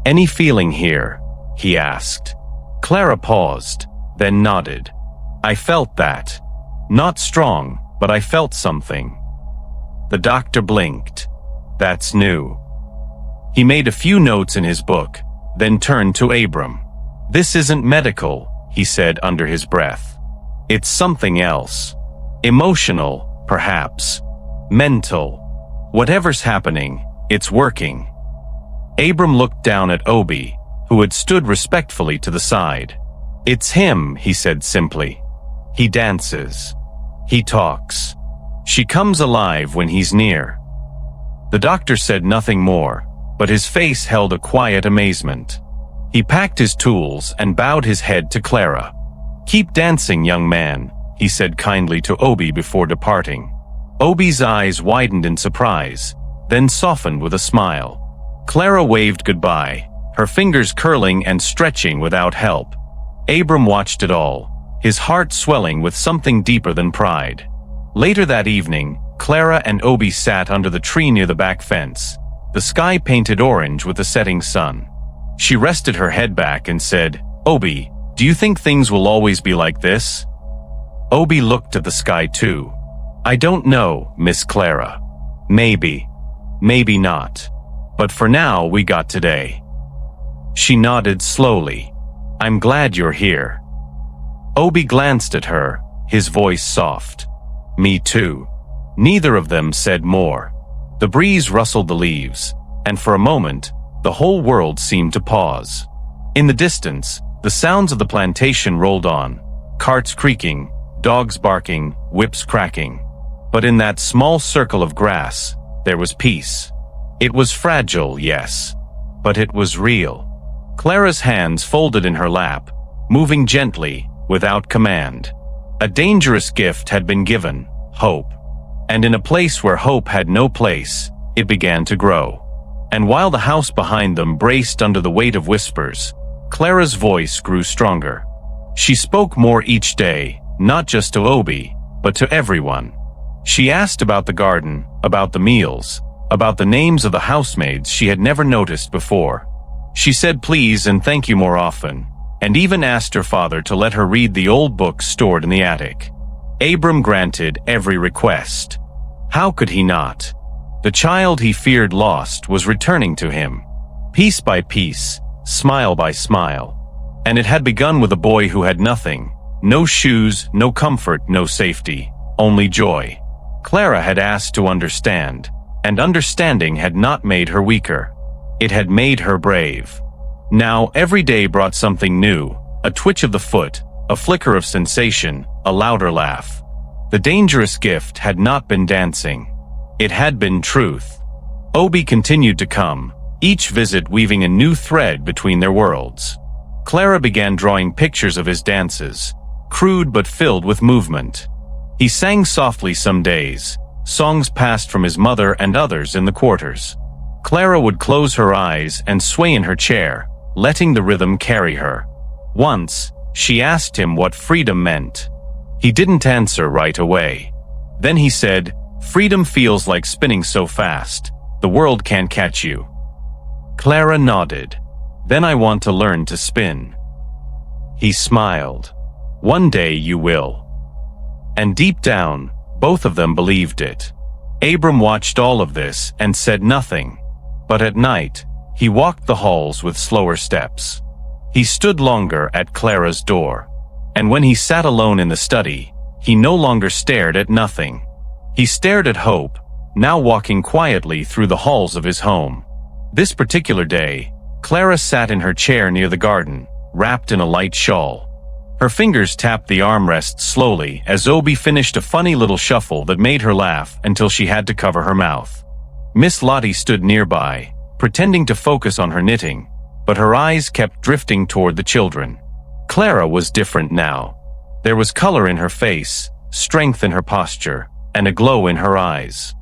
"Any feeling here?" he asked. Clara paused, then nodded. "I felt that. Not strong, but I felt something." The doctor blinked. "That's new." He made a few notes in his book, then turned to Abram. "This isn't medical," he said under his breath. "It's something else. Emotional, perhaps. Mental. Whatever's happening, it's working." Abram looked down at Obie, who had stood respectfully to the side. "It's him," he said simply. "He dances. He talks. She comes alive when he's near." The doctor said nothing more, but his face held a quiet amazement. He packed his tools and bowed his head to Clara. "Keep dancing, young man," he said kindly to Obie before departing. Obie's eyes widened in surprise, then softened with a smile. Clara waved goodbye, her fingers curling and stretching without help. Abram watched it all, his heart swelling with something deeper than pride. Later that evening, Clara and Obie sat under the tree near the back fence, the sky painted orange with the setting sun. She rested her head back and said, "Obie, do you think things will always be like this?" Obie looked at the sky too. "I don't know, Miss Clara. Maybe. Maybe not. But for now, we got today." She nodded slowly. "I'm glad you're here." Obie glanced at her, his voice soft. "Me too." Neither of them said more. The breeze rustled the leaves, and for a moment, the whole world seemed to pause. In the distance, the sounds of the plantation rolled on, carts creaking, dogs barking, whips cracking. But in that small circle of grass, there was peace. It was fragile, yes, but it was real. Clara's hands folded in her lap, moving gently, without command. A dangerous gift had been given, hope. And in a place where hope had no place, it began to grow. And while the house behind them braced under the weight of whispers, Clara's voice grew stronger. She spoke more each day, not just to Obie, but to everyone. She asked about the garden, about the meals, about the names of the housemaids she had never noticed before. She said please and thank you more often, and even asked her father to let her read the old books stored in the attic. Abram granted every request. How could he not? The child he feared lost was returning to him, piece by piece, smile by smile. And it had begun with a boy who had nothing, no shoes, no comfort, no safety, only joy. Clara had asked to understand, and understanding had not made her weaker. It had made her brave. Now every day brought something new, a twitch of the foot, a flicker of sensation, a louder laugh. The dangerous gift had not been dancing. It had been truth. Obie continued to come, each visit weaving a new thread between their worlds. Clara began drawing pictures of his dances, crude but filled with movement. He sang softly some days, songs passed from his mother and others in the quarters. Clara would close her eyes and sway in her chair, letting the rhythm carry her. Once, she asked him what freedom meant. He didn't answer right away. Then he said, "Freedom feels like spinning so fast. The world can't catch you." Clara nodded. "Then I want to learn to spin." He smiled. "One day you will." And deep down, both of them believed it. Abram watched all of this and said nothing. But at night, he walked the halls with slower steps. He stood longer at Clara's door. And when he sat alone in the study, he no longer stared at nothing. He stared at hope, now walking quietly through the halls of his home. This particular day, Clara sat in her chair near the garden, wrapped in a light shawl. Her fingers tapped the armrests slowly as Obie finished a funny little shuffle that made her laugh until she had to cover her mouth. Miss Lottie stood nearby, pretending to focus on her knitting, but her eyes kept drifting toward the children. Clara was different now. There was color in her face, strength in her posture, and a glow in her eyes.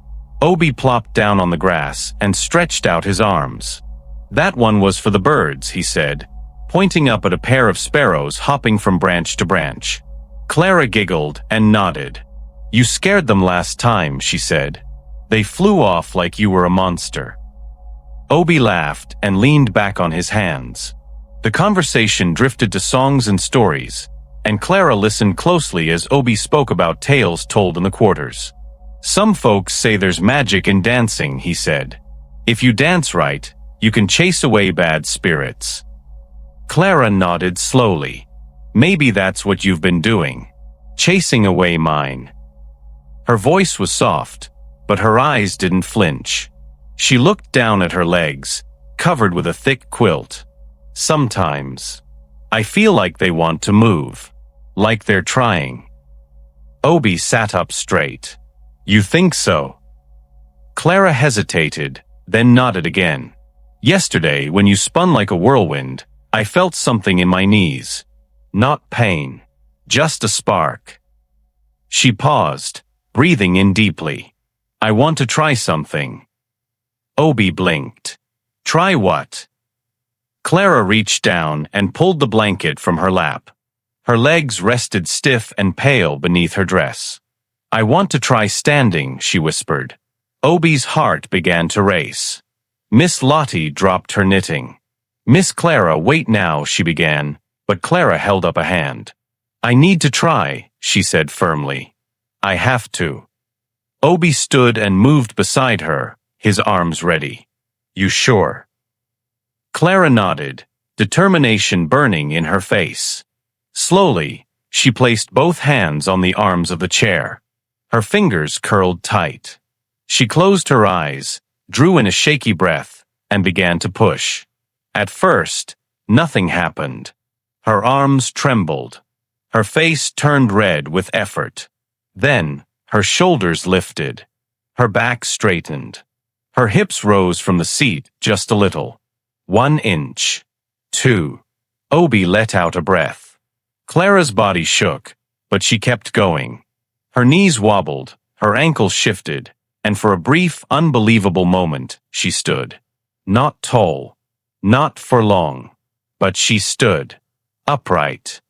Obie plopped down on the grass and stretched out his arms. "That one was for the birds," he said, pointing up at a pair of sparrows hopping from branch to branch. Clara giggled and nodded. "You scared them last time," she said. "They flew off like you were a monster." Obie laughed and leaned back on his hands. The conversation drifted to songs and stories, and Clara listened closely as Obie spoke about tales told in the quarters. "Some folks say there's magic in dancing," he said. "If you dance right, you can chase away bad spirits." Clara nodded slowly. "Maybe that's what you've been doing. Chasing away mine." Her voice was soft, but her eyes didn't flinch. She looked down at her legs, covered with a thick quilt. "Sometimes. I feel like they want to move. Like they're trying." Obie sat up straight. "You think so?" Clara hesitated, then nodded again. Yesterday, when you spun like a whirlwind, I felt something in my knees. Not pain. Just a spark." She paused, breathing in deeply. "I want to try something." Obie blinked. "Try what?" Clara reached down and pulled the blanket from her lap. Her legs rested stiff and pale beneath her dress. "I want to try standing," she whispered. Obie's heart began to race. Miss Lottie dropped her knitting. "Miss Clara, wait now," she began, but Clara held up a hand. "I need to try," she said firmly. "I have to." Obie stood and moved beside her, his arms ready. "You sure?" Clara nodded, determination burning in her face. Slowly, she placed both hands on the arms of the chair. Her fingers curled tight. She closed her eyes, drew in a shaky breath, and began to push. At first, nothing happened. Her arms trembled. Her face turned red with effort. Then, her shoulders lifted. Her back straightened. Her hips rose from the seat just a little. 1 inch. 2. Obie let out a breath. Clara's body shook, but she kept going. Her knees wobbled, her ankles shifted, and for a brief, unbelievable moment, she stood. Not tall, not for long, but she stood, upright.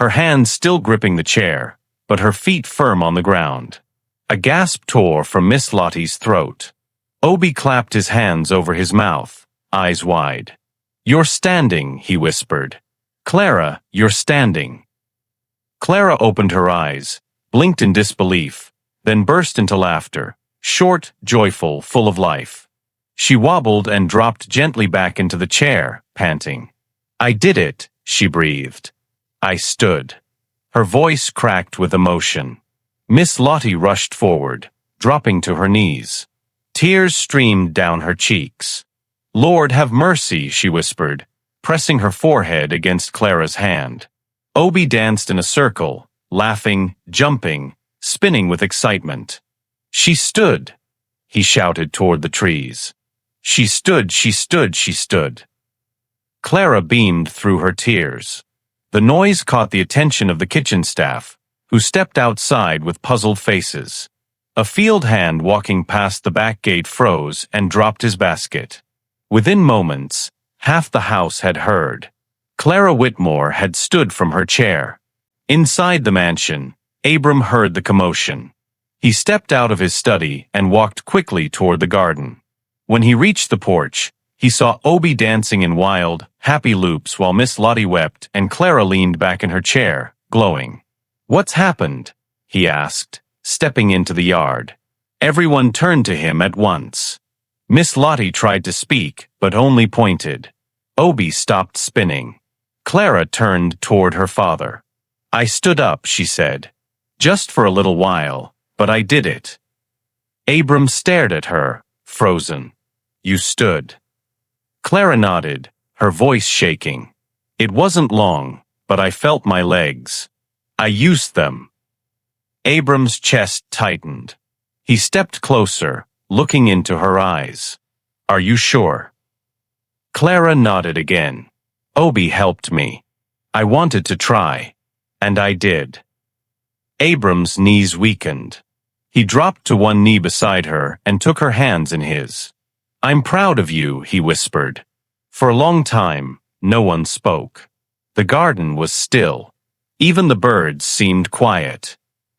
Her hands still gripping the chair, but her feet firm on the ground. A gasp tore from Miss Lottie's throat. Obie clapped his hands over his mouth, eyes wide. "You're standing," he whispered. "Clara, you're standing." Clara opened her eyes, blinked in disbelief, then burst into laughter, short, joyful, full of life. She wobbled and dropped gently back into the chair, panting. "I did it," she breathed. "I stood." Her voice cracked with emotion. Miss Lottie rushed forward, dropping to her knees. Tears streamed down her cheeks. "Lord, have mercy," she whispered, pressing her forehead against Clara's hand. Obie danced in a circle, laughing, jumping, spinning with excitement. "She stood," he shouted toward the trees. "She stood, she stood, she stood." Clara beamed through her tears. The noise caught the attention of the kitchen staff, who stepped outside with puzzled faces. A field hand walking past the back gate froze and dropped his basket. Within moments, half the house had heard. Clara Whitmore had stood from her chair. Inside the mansion, Abram heard the commotion. He stepped out of his study and walked quickly toward the garden. When he reached the porch, he saw Obie dancing in wild, happy loops while Miss Lottie wept and Clara leaned back in her chair, glowing. "What's happened?" he asked, stepping into the yard. Everyone turned to him at once. Miss Lottie tried to speak, but only pointed. Obie stopped spinning. Clara turned toward her father. "I stood up," she said. "Just for a little while, but I did it." Abram stared at her, frozen. "You stood." Clara nodded, her voice shaking. "It wasn't long, but I felt my legs. I used them." Abram's chest tightened. He stepped closer, looking into her eyes. "Are you sure?" Clara nodded again. "Obie helped me. I wanted to try, and I did." Abram's knees weakened. He dropped to one knee beside her and took her hands in his. "I'm proud of you," he whispered. For a long time, no one spoke. The garden was still. Even the birds seemed quiet.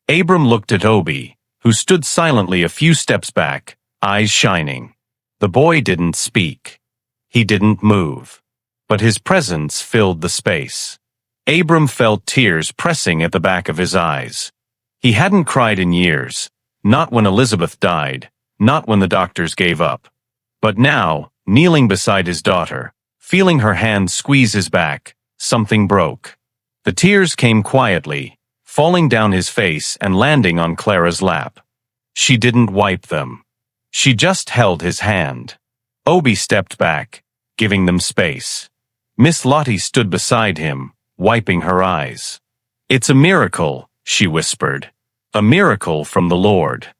Abram looked at Obie, who stood silently a few steps back, eyes shining. The boy didn't speak. He didn't move. But his presence filled the space. Abram felt tears pressing at the back of his eyes. He hadn't cried in years. Not when Elizabeth died, not when the doctors gave up. But now, kneeling beside his daughter, feeling her hand squeeze his back, something broke. The tears came quietly, falling down his face and landing on Clara's lap. She didn't wipe them. She just held his hand. Obie stepped back, giving them space. Miss Lottie stood beside him, wiping her eyes. "It's a miracle," she whispered. "A miracle from the Lord."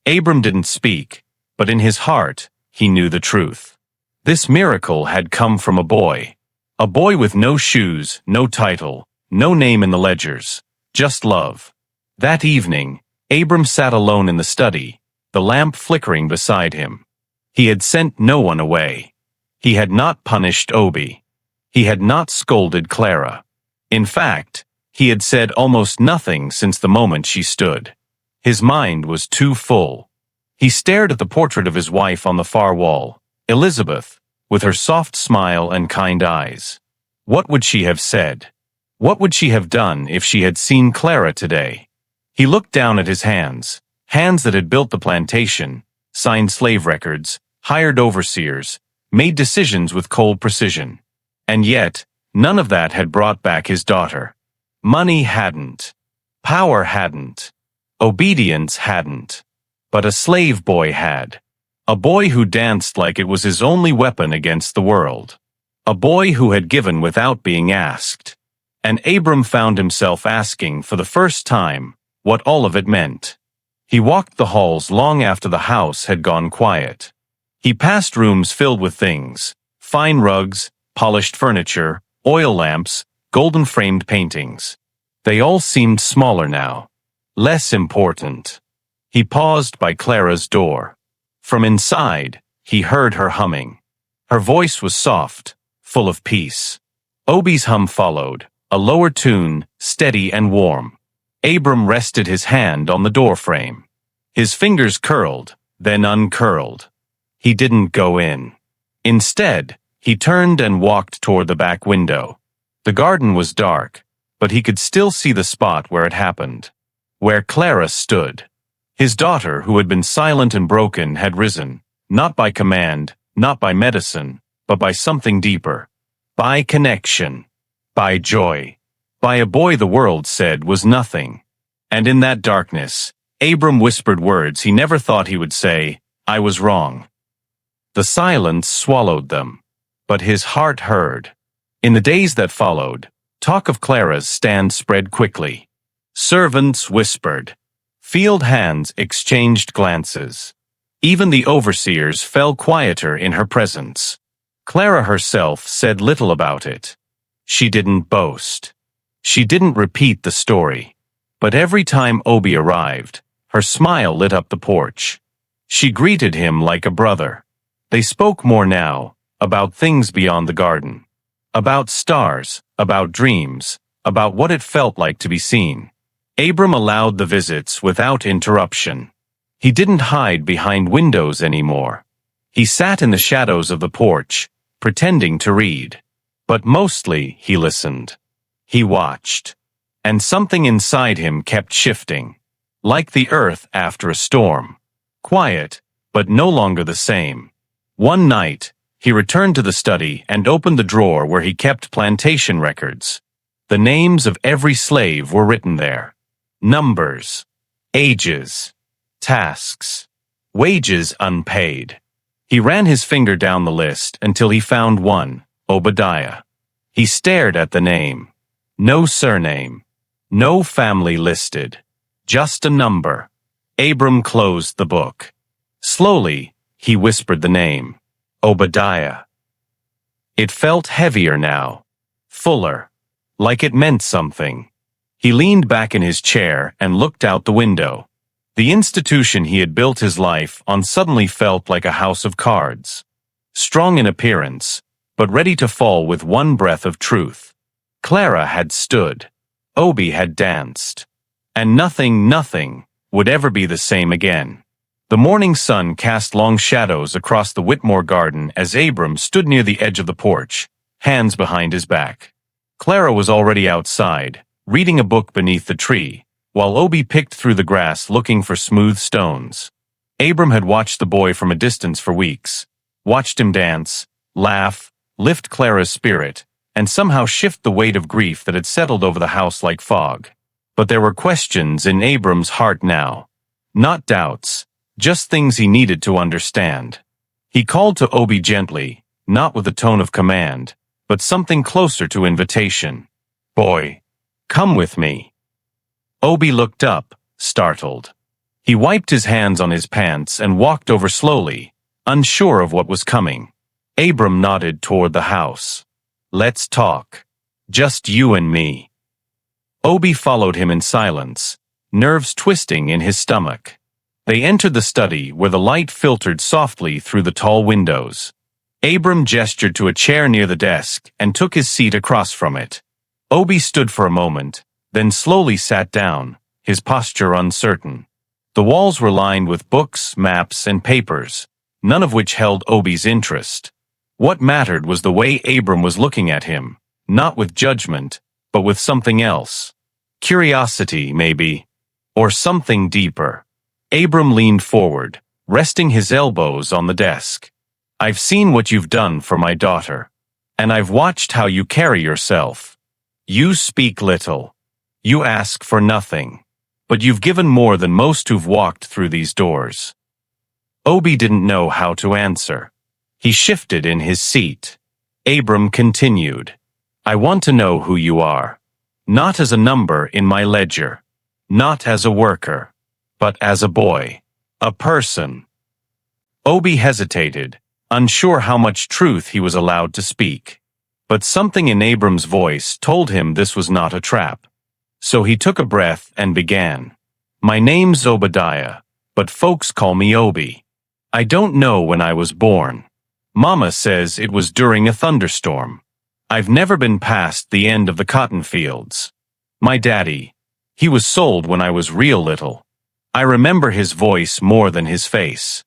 Abram didn't speak, but in his heart, he knew the truth. This miracle had come from a boy. A boy with no shoes, no title, no name in the ledgers, just love. That evening, Abram sat alone in the study, the lamp flickering beside him. He had sent no one away. He had not punished Obie. He had not scolded Clara. In fact, he had said almost nothing since the moment she stood. His mind was too full. He stared at the portrait of his wife on the far wall, Elizabeth, with her soft smile and kind eyes. What would she have said? What would she have done if she had seen Clara today? He looked down at his hands, hands that had built the plantation, signed slave records, hired overseers, made decisions with cold precision. And yet, none of that had brought back his daughter. Money hadn't. Power hadn't. Obedience hadn't. But a slave boy had. A boy who danced like it was his only weapon against the world. A boy who had given without being asked. And Abram found himself asking for the first time what all of it meant. He walked the halls long after the house had gone quiet. He passed rooms filled with things, fine rugs, polished furniture, oil lamps, golden-framed paintings. They all seemed smaller now, less important. He paused by Clara's door. From inside, he heard her humming. Her voice was soft, full of peace. Obie's hum followed, a lower tune, steady and warm. Abram rested his hand on the doorframe. His fingers curled, then uncurled. He didn't go in. Instead, he turned and walked toward the back window. The garden was dark, but he could still see the spot where it happened. Where Clara stood. His daughter, who had been silent and broken, had risen, not by command, not by medicine, but by something deeper. By connection. By joy. By a boy the world said was nothing. And in that darkness, Abram whispered words he never thought he would say, "I was wrong." The silence swallowed them. But his heart heard. In the days that followed, talk of Clara's stand spread quickly. Servants whispered. Field hands exchanged glances. Even the overseers fell quieter in her presence. Clara herself said little about it. She didn't boast. She didn't repeat the story. But every time Obie arrived, her smile lit up the porch. She greeted him like a brother. They spoke more now, about things beyond the garden. About stars, about dreams, about what it felt like to be seen. Abram allowed the visits without interruption. He didn't hide behind windows anymore. He sat in the shadows of the porch, pretending to read. But mostly he listened. He watched. And something inside him kept shifting. Like the earth after a storm. Quiet, but no longer the same. One night, he returned to the study and opened the drawer where he kept plantation records. The names of every slave were written there. Numbers, ages, tasks, wages unpaid. He ran his finger down the list until he found one, Obadiah. He stared at the name. No surname. No family listed. Just a number. Abram closed the book. Slowly, he whispered the name. Obadiah. It felt heavier now. Fuller. Like it meant something. He leaned back in his chair and looked out the window. The institution he had built his life on suddenly felt like a house of cards. Strong in appearance, but ready to fall with one breath of truth. Clara had stood. Obie had danced. And nothing would ever be the same again. The morning sun cast long shadows across the Whitmore garden as Abram stood near the edge of the porch, hands behind his back. Clara was already outside, reading a book beneath the tree, while Obie picked through the grass looking for smooth stones. Abram had watched the boy from a distance for weeks, watched him dance, laugh, lift Clara's spirit, and somehow shift the weight of grief that had settled over the house like fog. But there were questions in Abram's heart now. Not doubts, just things he needed to understand. He called to Obie gently, not with a tone of command, but something closer to invitation. "Boy, come with me." Obie looked up, startled. He wiped his hands on his pants and walked over slowly, unsure of what was coming. Abram nodded toward the house. "Let's talk. Just you and me." Obie followed him in silence, nerves twisting in his stomach. They entered the study where the light filtered softly through the tall windows. Abram gestured to a chair near the desk and took his seat across from it. Obie stood for a moment, then slowly sat down, his posture uncertain. The walls were lined with books, maps, and papers, none of which held Obie's interest. What mattered was the way Abram was looking at him, not with judgment, but with something else. Curiosity, maybe, or something deeper. Abram leaned forward, resting his elbows on the desk. "I've seen what you've done for my daughter, and I've watched how you carry yourself. You speak little. You ask for nothing. But you've given more than most who've walked through these doors." Obie didn't know how to answer. He shifted in his seat. Abram continued, "I want to know who you are. Not as a number in my ledger. Not as a worker. But as a boy. A person." Obie hesitated, unsure how much truth he was allowed to speak. But something in Abram's voice told him this was not a trap. So he took a breath and began. "My name's Obadiah, but folks call me Obie. I don't know when I was born. Mama says it was during a thunderstorm. I've never been past the end of the cotton fields. My daddy, he was sold when I was real little. I remember his voice more than his face.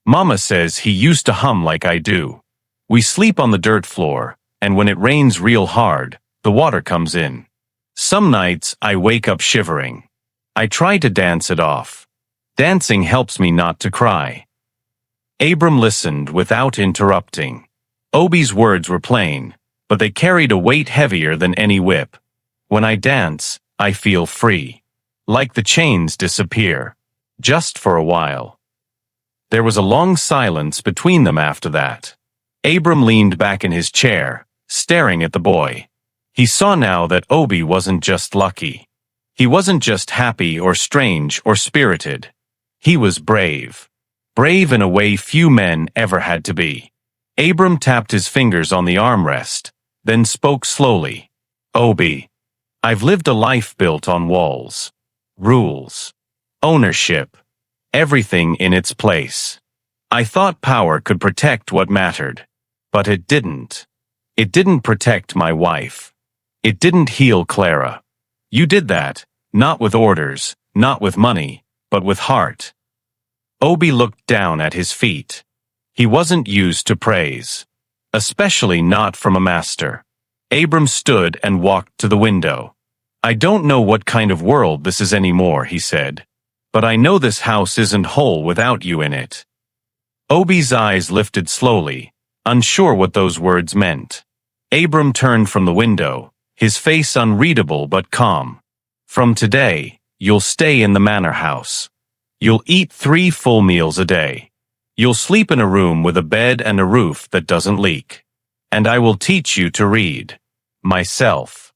Mama says he used to hum like I do. We sleep on the dirt floor, and when it rains real hard, the water comes in. Some nights I wake up shivering. I try to dance it off. Dancing helps me not to cry." Abram listened without interrupting. Obie's words were plain, but they carried a weight heavier than any whip. "When I dance, I feel free. Like the chains disappear. Just for a while." There was a long silence between them after that. Abram leaned back in his chair, staring at the boy. He saw now that Obie wasn't just lucky. He wasn't just happy or strange or spirited. He was brave. Brave in a way few men ever had to be. Abram tapped his fingers on the armrest, then spoke slowly. "Obie, I've lived a life built on walls. Rules. Ownership. Everything in its place. I thought power could protect what mattered. But it didn't. It didn't protect my wife. It didn't heal Clara. You did that, not with orders, not with money, but with heart." Obie looked down at his feet. He wasn't used to praise, especially not from a master. Abram stood and walked to the window. "I don't know what kind of world this is anymore," he said. "But I know this house isn't whole without you in it." Obie's eyes lifted slowly, unsure what those words meant. Abram turned from the window, his face unreadable but calm. "From today, you'll stay in the manor house. You'll eat 3 full meals a day. You'll sleep in a room with a bed and a roof that doesn't leak. And I will teach you to read. Myself."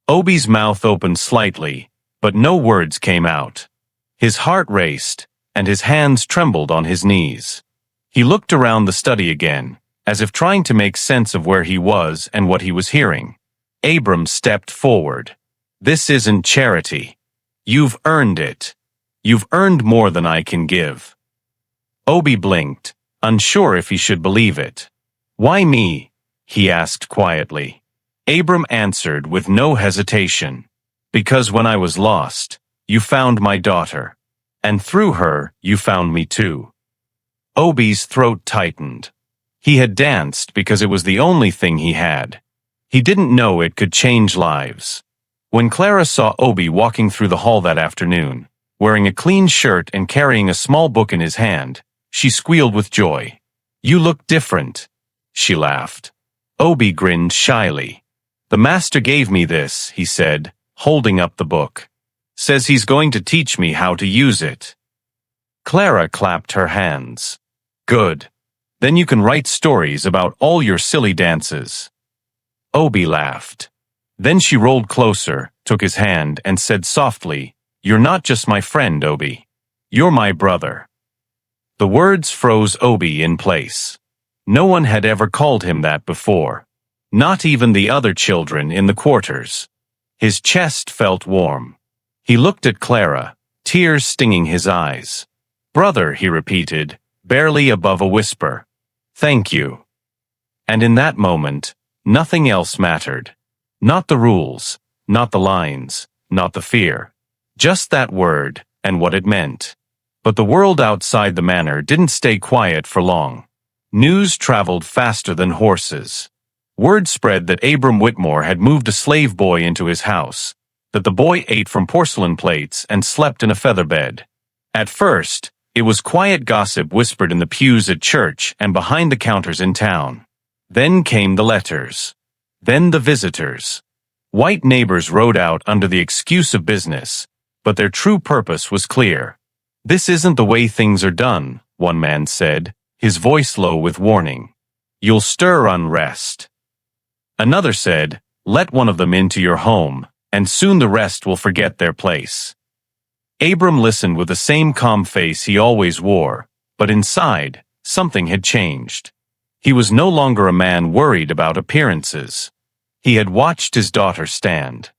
Obie's mouth opened slightly, but no words came out. His heart raced, and his hands trembled on his knees. He looked around the study again, as if trying to make sense of where he was and what he was hearing. Abram stepped forward. "This isn't charity. You've earned it. You've earned more than I can give." Obie blinked, unsure if he should believe it. "Why me?" he asked quietly. Abram answered with no hesitation. "Because when I was lost, you found my daughter. And through her, you found me too." Obie's throat tightened. He had danced because it was the only thing he had. He didn't know it could change lives. When Clara saw Obie walking through the hall that afternoon, wearing a clean shirt and carrying a small book in his hand, she squealed with joy. "You look different," she laughed. Obie grinned shyly. "The master gave me this," he said, holding up the book. "Says he's going to teach me how to use it." Clara clapped her hands. "Good. Then you can write stories about all your silly dances." Obie laughed. Then she rolled closer, took his hand, and said softly, "You're not just my friend, Obie. You're my brother." The words froze Obie in place. No one had ever called him that before. Not even the other children in the quarters. His chest felt warm. He looked at Clara, tears stinging his eyes. "Brother," he repeated, barely above a whisper. "Thank you." And in that moment, nothing else mattered. Not the rules, not the lines, not the fear. Just that word, and what it meant. But the world outside the manor didn't stay quiet for long. News traveled faster than horses. Word spread that Abram Whitmore had moved a slave boy into his house, that the boy ate from porcelain plates and slept in a feather bed. At first, it was quiet gossip whispered in the pews at church and behind the counters in town. Then came the letters. Then the visitors. White neighbors rode out under the excuse of business, but their true purpose was clear. "This isn't the way things are done," one man said, his voice low with warning. "You'll stir unrest." Another said, "Let one of them into your home, and soon the rest will forget their place." Abram listened with the same calm face he always wore, but inside, something had changed. He was no longer a man worried about appearances. He had watched his daughter stand.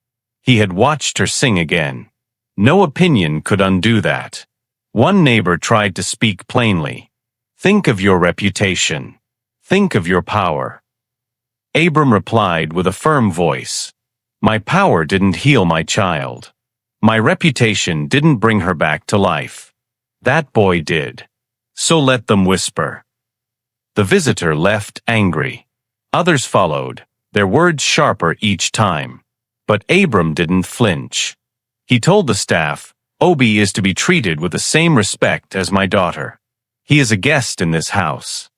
He had watched her sing again. No opinion could undo that. One neighbor tried to speak plainly. "Think of your reputation. Think of your power." Abram replied with a firm voice, "My power didn't heal my child. My reputation didn't bring her back to life. That boy did. So let them whisper." The visitor left angry. Others followed, their words sharper each time. But Abram didn't flinch. He told the staff, "Obie is to be treated with the same respect as my daughter. He is a guest in this house."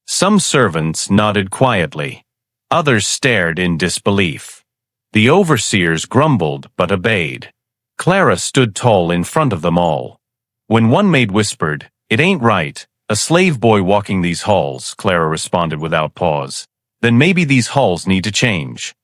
Some servants nodded quietly. Others stared in disbelief. The overseers grumbled but obeyed. Clara stood tall in front of them all. When one maid whispered, "It ain't right, a slave boy walking these halls," Clara responded without pause, "then maybe these halls need to change."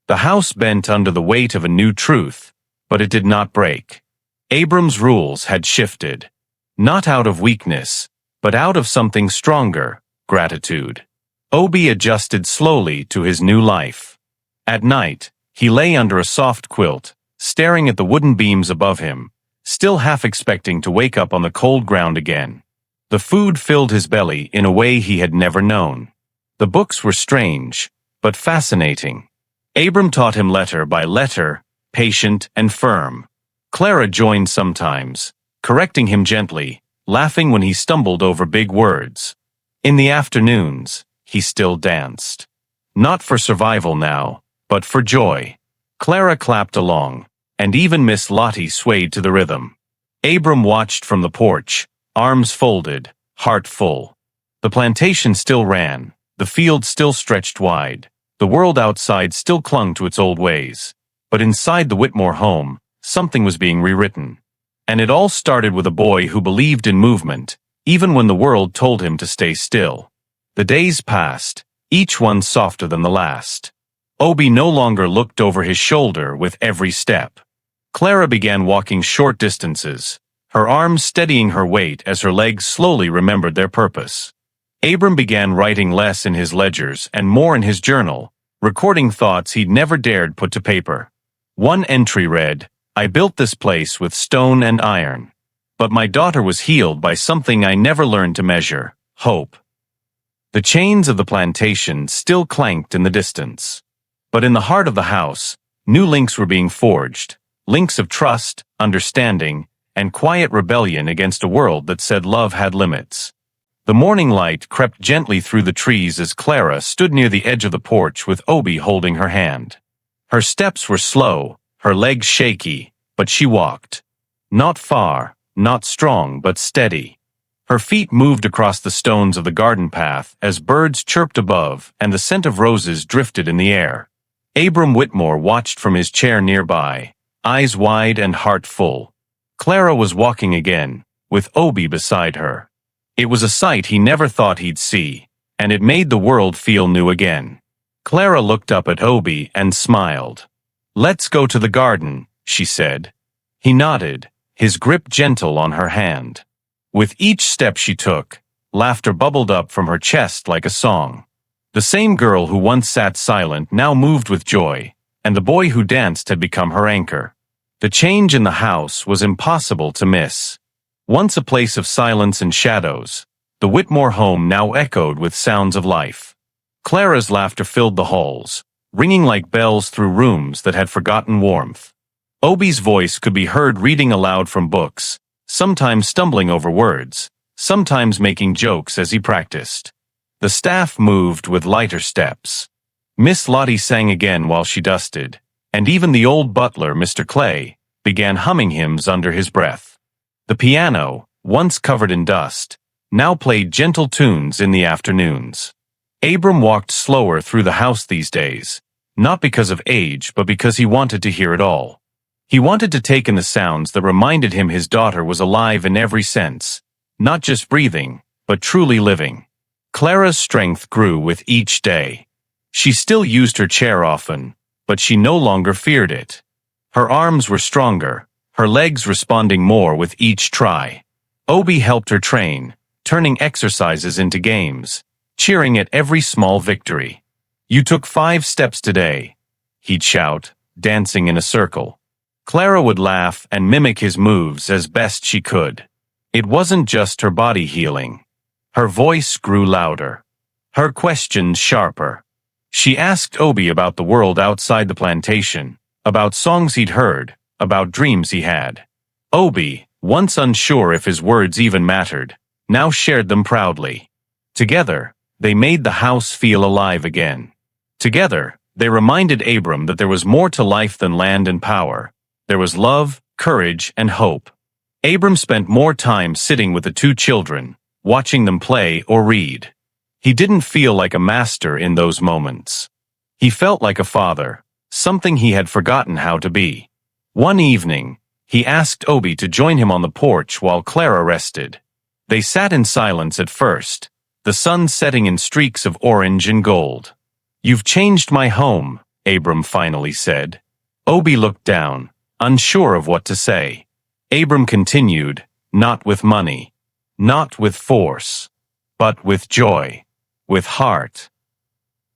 The house bent under the weight of a new truth, but it did not break. Abram's rules had shifted. Not out of weakness, but out of something stronger, gratitude. Obie adjusted slowly to his new life. At night, he lay under a soft quilt, staring at the wooden beams above him, still half expecting to wake up on the cold ground again. The food filled his belly in a way he had never known. The books were strange, but fascinating. Abram taught him letter by letter, patient and firm. Clara joined sometimes, correcting him gently, laughing when he stumbled over big words. In the afternoons, he still danced. Not for survival now, but for joy. Clara clapped along, and even Miss Lottie swayed to the rhythm. Abram watched from the porch, arms folded, heart full. The plantation still ran, the field still stretched wide, the world outside still clung to its old ways. But inside the Whitmore home, something was being rewritten. And it all started with a boy who believed in movement, even when the world told him to stay still. The days passed, each one softer than the last. Obie no longer looked over his shoulder with every step. Clara began walking short distances, her arms steadying her weight as her legs slowly remembered their purpose. Abram began writing less in his ledgers and more in his journal, recording thoughts he'd never dared put to paper. One entry read, "I built this place with stone and iron. But my daughter was healed by something I never learned to measure, hope." The chains of the plantation still clanked in the distance. But in the heart of the house, new links were being forged, links of trust, understanding, and quiet rebellion against a world that said love had limits. The morning light crept gently through the trees as Clara stood near the edge of the porch with Obie holding her hand. Her steps were slow, her legs shaky, but she walked. Not far, not strong, but steady. Her feet moved across the stones of the garden path as birds chirped above and the scent of roses drifted in the air. Abram Whitmore watched from his chair nearby, eyes wide and heart full. Clara was walking again, with Obie beside her. It was a sight he never thought he'd see, and it made the world feel new again. Clara looked up at Obie and smiled. "Let's go to the garden," she said. He nodded, his grip gentle on her hand. With each step she took, Laughter bubbled up from her chest like a song. The same girl who once sat silent now moved with joy, and the boy who danced had become her anchor. The change in the house was impossible to miss. Once a place of silence and shadows, the Whitmore home now echoed with sounds of life. Clara's laughter filled the halls, ringing like bells through rooms that had forgotten warmth. Obie's voice could be heard reading aloud from books, sometimes stumbling over words, sometimes making jokes as he practiced. The staff moved with lighter steps. Miss Lottie sang again while she dusted, and even the old butler, Mr. Clay, began humming hymns under his breath. The piano, once covered in dust, now played gentle tunes in the afternoons. Abram walked slower through the house these days, not because of age but because he wanted to hear it all. He wanted to take in the sounds that reminded him his daughter was alive in every sense, not just breathing, but truly living. Clara's strength grew with each day. She still used her chair often, but she no longer feared it. Her arms were stronger, her legs responding more with each try. Obie helped her train, turning exercises into games, cheering at every small victory. "You took 5 steps today," he'd shout, dancing in a circle. Clara would laugh and mimic his moves as best she could. It wasn't just her body healing. Her voice grew louder, her questions sharper. She asked Obie about the world outside the plantation, about songs he'd heard, about dreams he had. Obie, once unsure if his words even mattered, now shared them proudly. Together, they made the house feel alive again. Together, they reminded Abram that there was more to life than land and power. There was love, courage, and hope. Abram spent more time sitting with the 2 children, watching them play or read. He didn't feel like a master in those moments. He felt like a father, something he had forgotten how to be. One evening, he asked Obie to join him on the porch while Clara rested. They sat in silence at first, the sun setting in streaks of orange and gold. "You've changed my home," Abram finally said. Obie looked down, unsure of what to say. Abram continued, "Not with money, not with force, but with joy, with heart."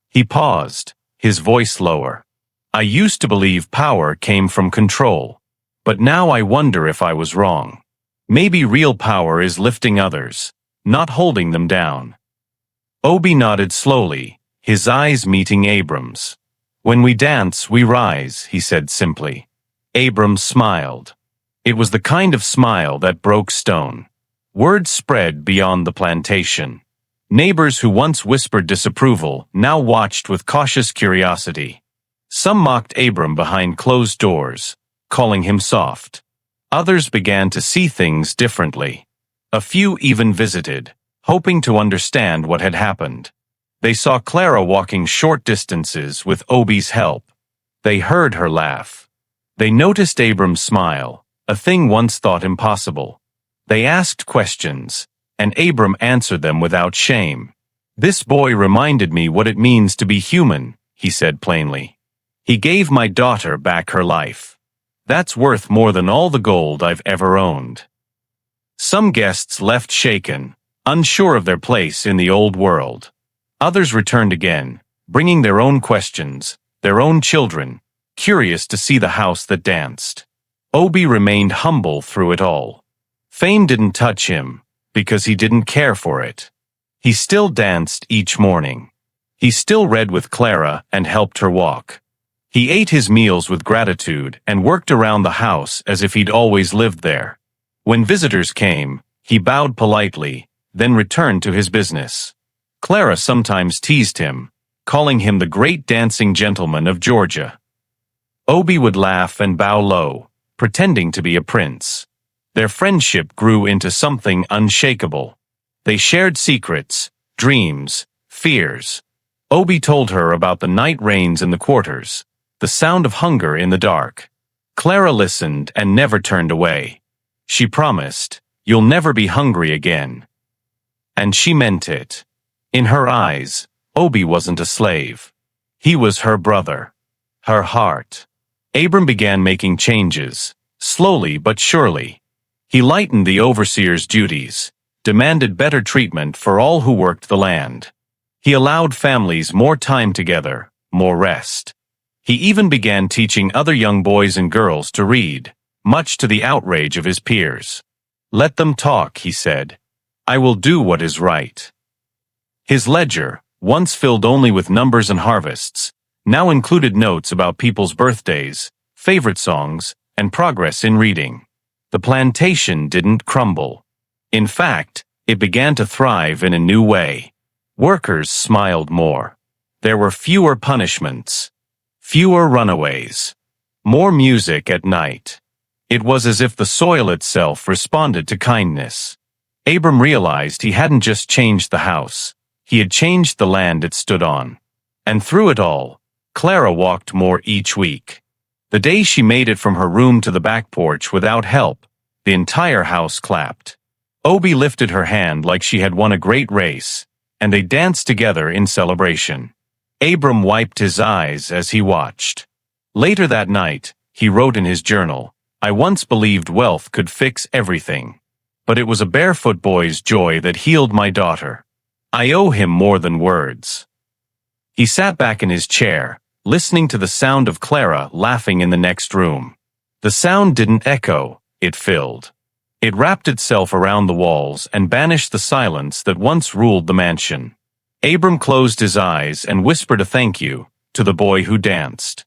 He paused, his voice lower. "I used to believe power came from control, but now I wonder if I was wrong. Maybe real power is lifting others, not holding them down." Obie nodded slowly, his eyes meeting Abram's. "When we dance, we rise," he said simply. Abram smiled. It was the kind of smile that broke stone. Word spread beyond the plantation. Neighbors who once whispered disapproval now watched with cautious curiosity. Some mocked Abram behind closed doors, calling him soft. Others began to see things differently. A few even visited, hoping to understand what had happened. They saw Clara walking short distances with Obie's help. They heard her laugh. They noticed Abram's smile, a thing once thought impossible. They asked questions, and Abram answered them without shame. "This boy reminded me what it means to be human," he said plainly. "He gave my daughter back her life. That's worth more than all the gold I've ever owned." Some guests left shaken, unsure of their place in the old world. Others returned again, bringing their own questions, their own children, curious to see the house that danced. Obie remained humble through it all. Fame didn't touch him, because he didn't care for it. He still danced each morning. He still read with Clara and helped her walk. He ate his meals with gratitude and worked around the house as if he'd always lived there. When visitors came, he bowed politely, then returned to his business. Clara sometimes teased him, calling him the great dancing gentleman of Georgia. Obie would laugh and bow low, pretending to be a prince. Their friendship grew into something unshakable. They shared secrets, dreams, fears. Obie told her about the night rains in the quarters, the sound of hunger in the dark. Clara listened and never turned away. She promised, "You'll never be hungry again." And she meant it. In her eyes, Obie wasn't a slave. He was her brother, her heart. Abram began making changes, slowly but surely. He lightened the overseer's duties, demanded better treatment for all who worked the land. He allowed families more time together, more rest. He even began teaching other young boys and girls to read, much to the outrage of his peers. "Let them talk," he said. "I will do what is right." His ledger, once filled only with numbers and harvests, now included notes about people's birthdays, favorite songs, and progress in reading. The plantation didn't crumble. In fact, it began to thrive in a new way. Workers smiled more. There were fewer punishments, fewer runaways, more music at night. It was as if the soil itself responded to kindness. Abram realized he hadn't just changed the house, he had changed the land it stood on. And through it all, Clara walked more each week. The day she made it from her room to the back porch without help, the entire house clapped. Obie lifted her hand like she had won a great race, and they danced together in celebration. Abram wiped his eyes as he watched. Later that night, he wrote in his journal, "I once believed wealth could fix everything. But it was a barefoot boy's joy that healed my daughter. I owe him more than words." He sat back in his chair, listening to the sound of Clara laughing in the next room. The sound didn't echo, it filled. It wrapped itself around the walls and banished the silence that once ruled the mansion. Abram closed his eyes and whispered a thank you to the boy who danced.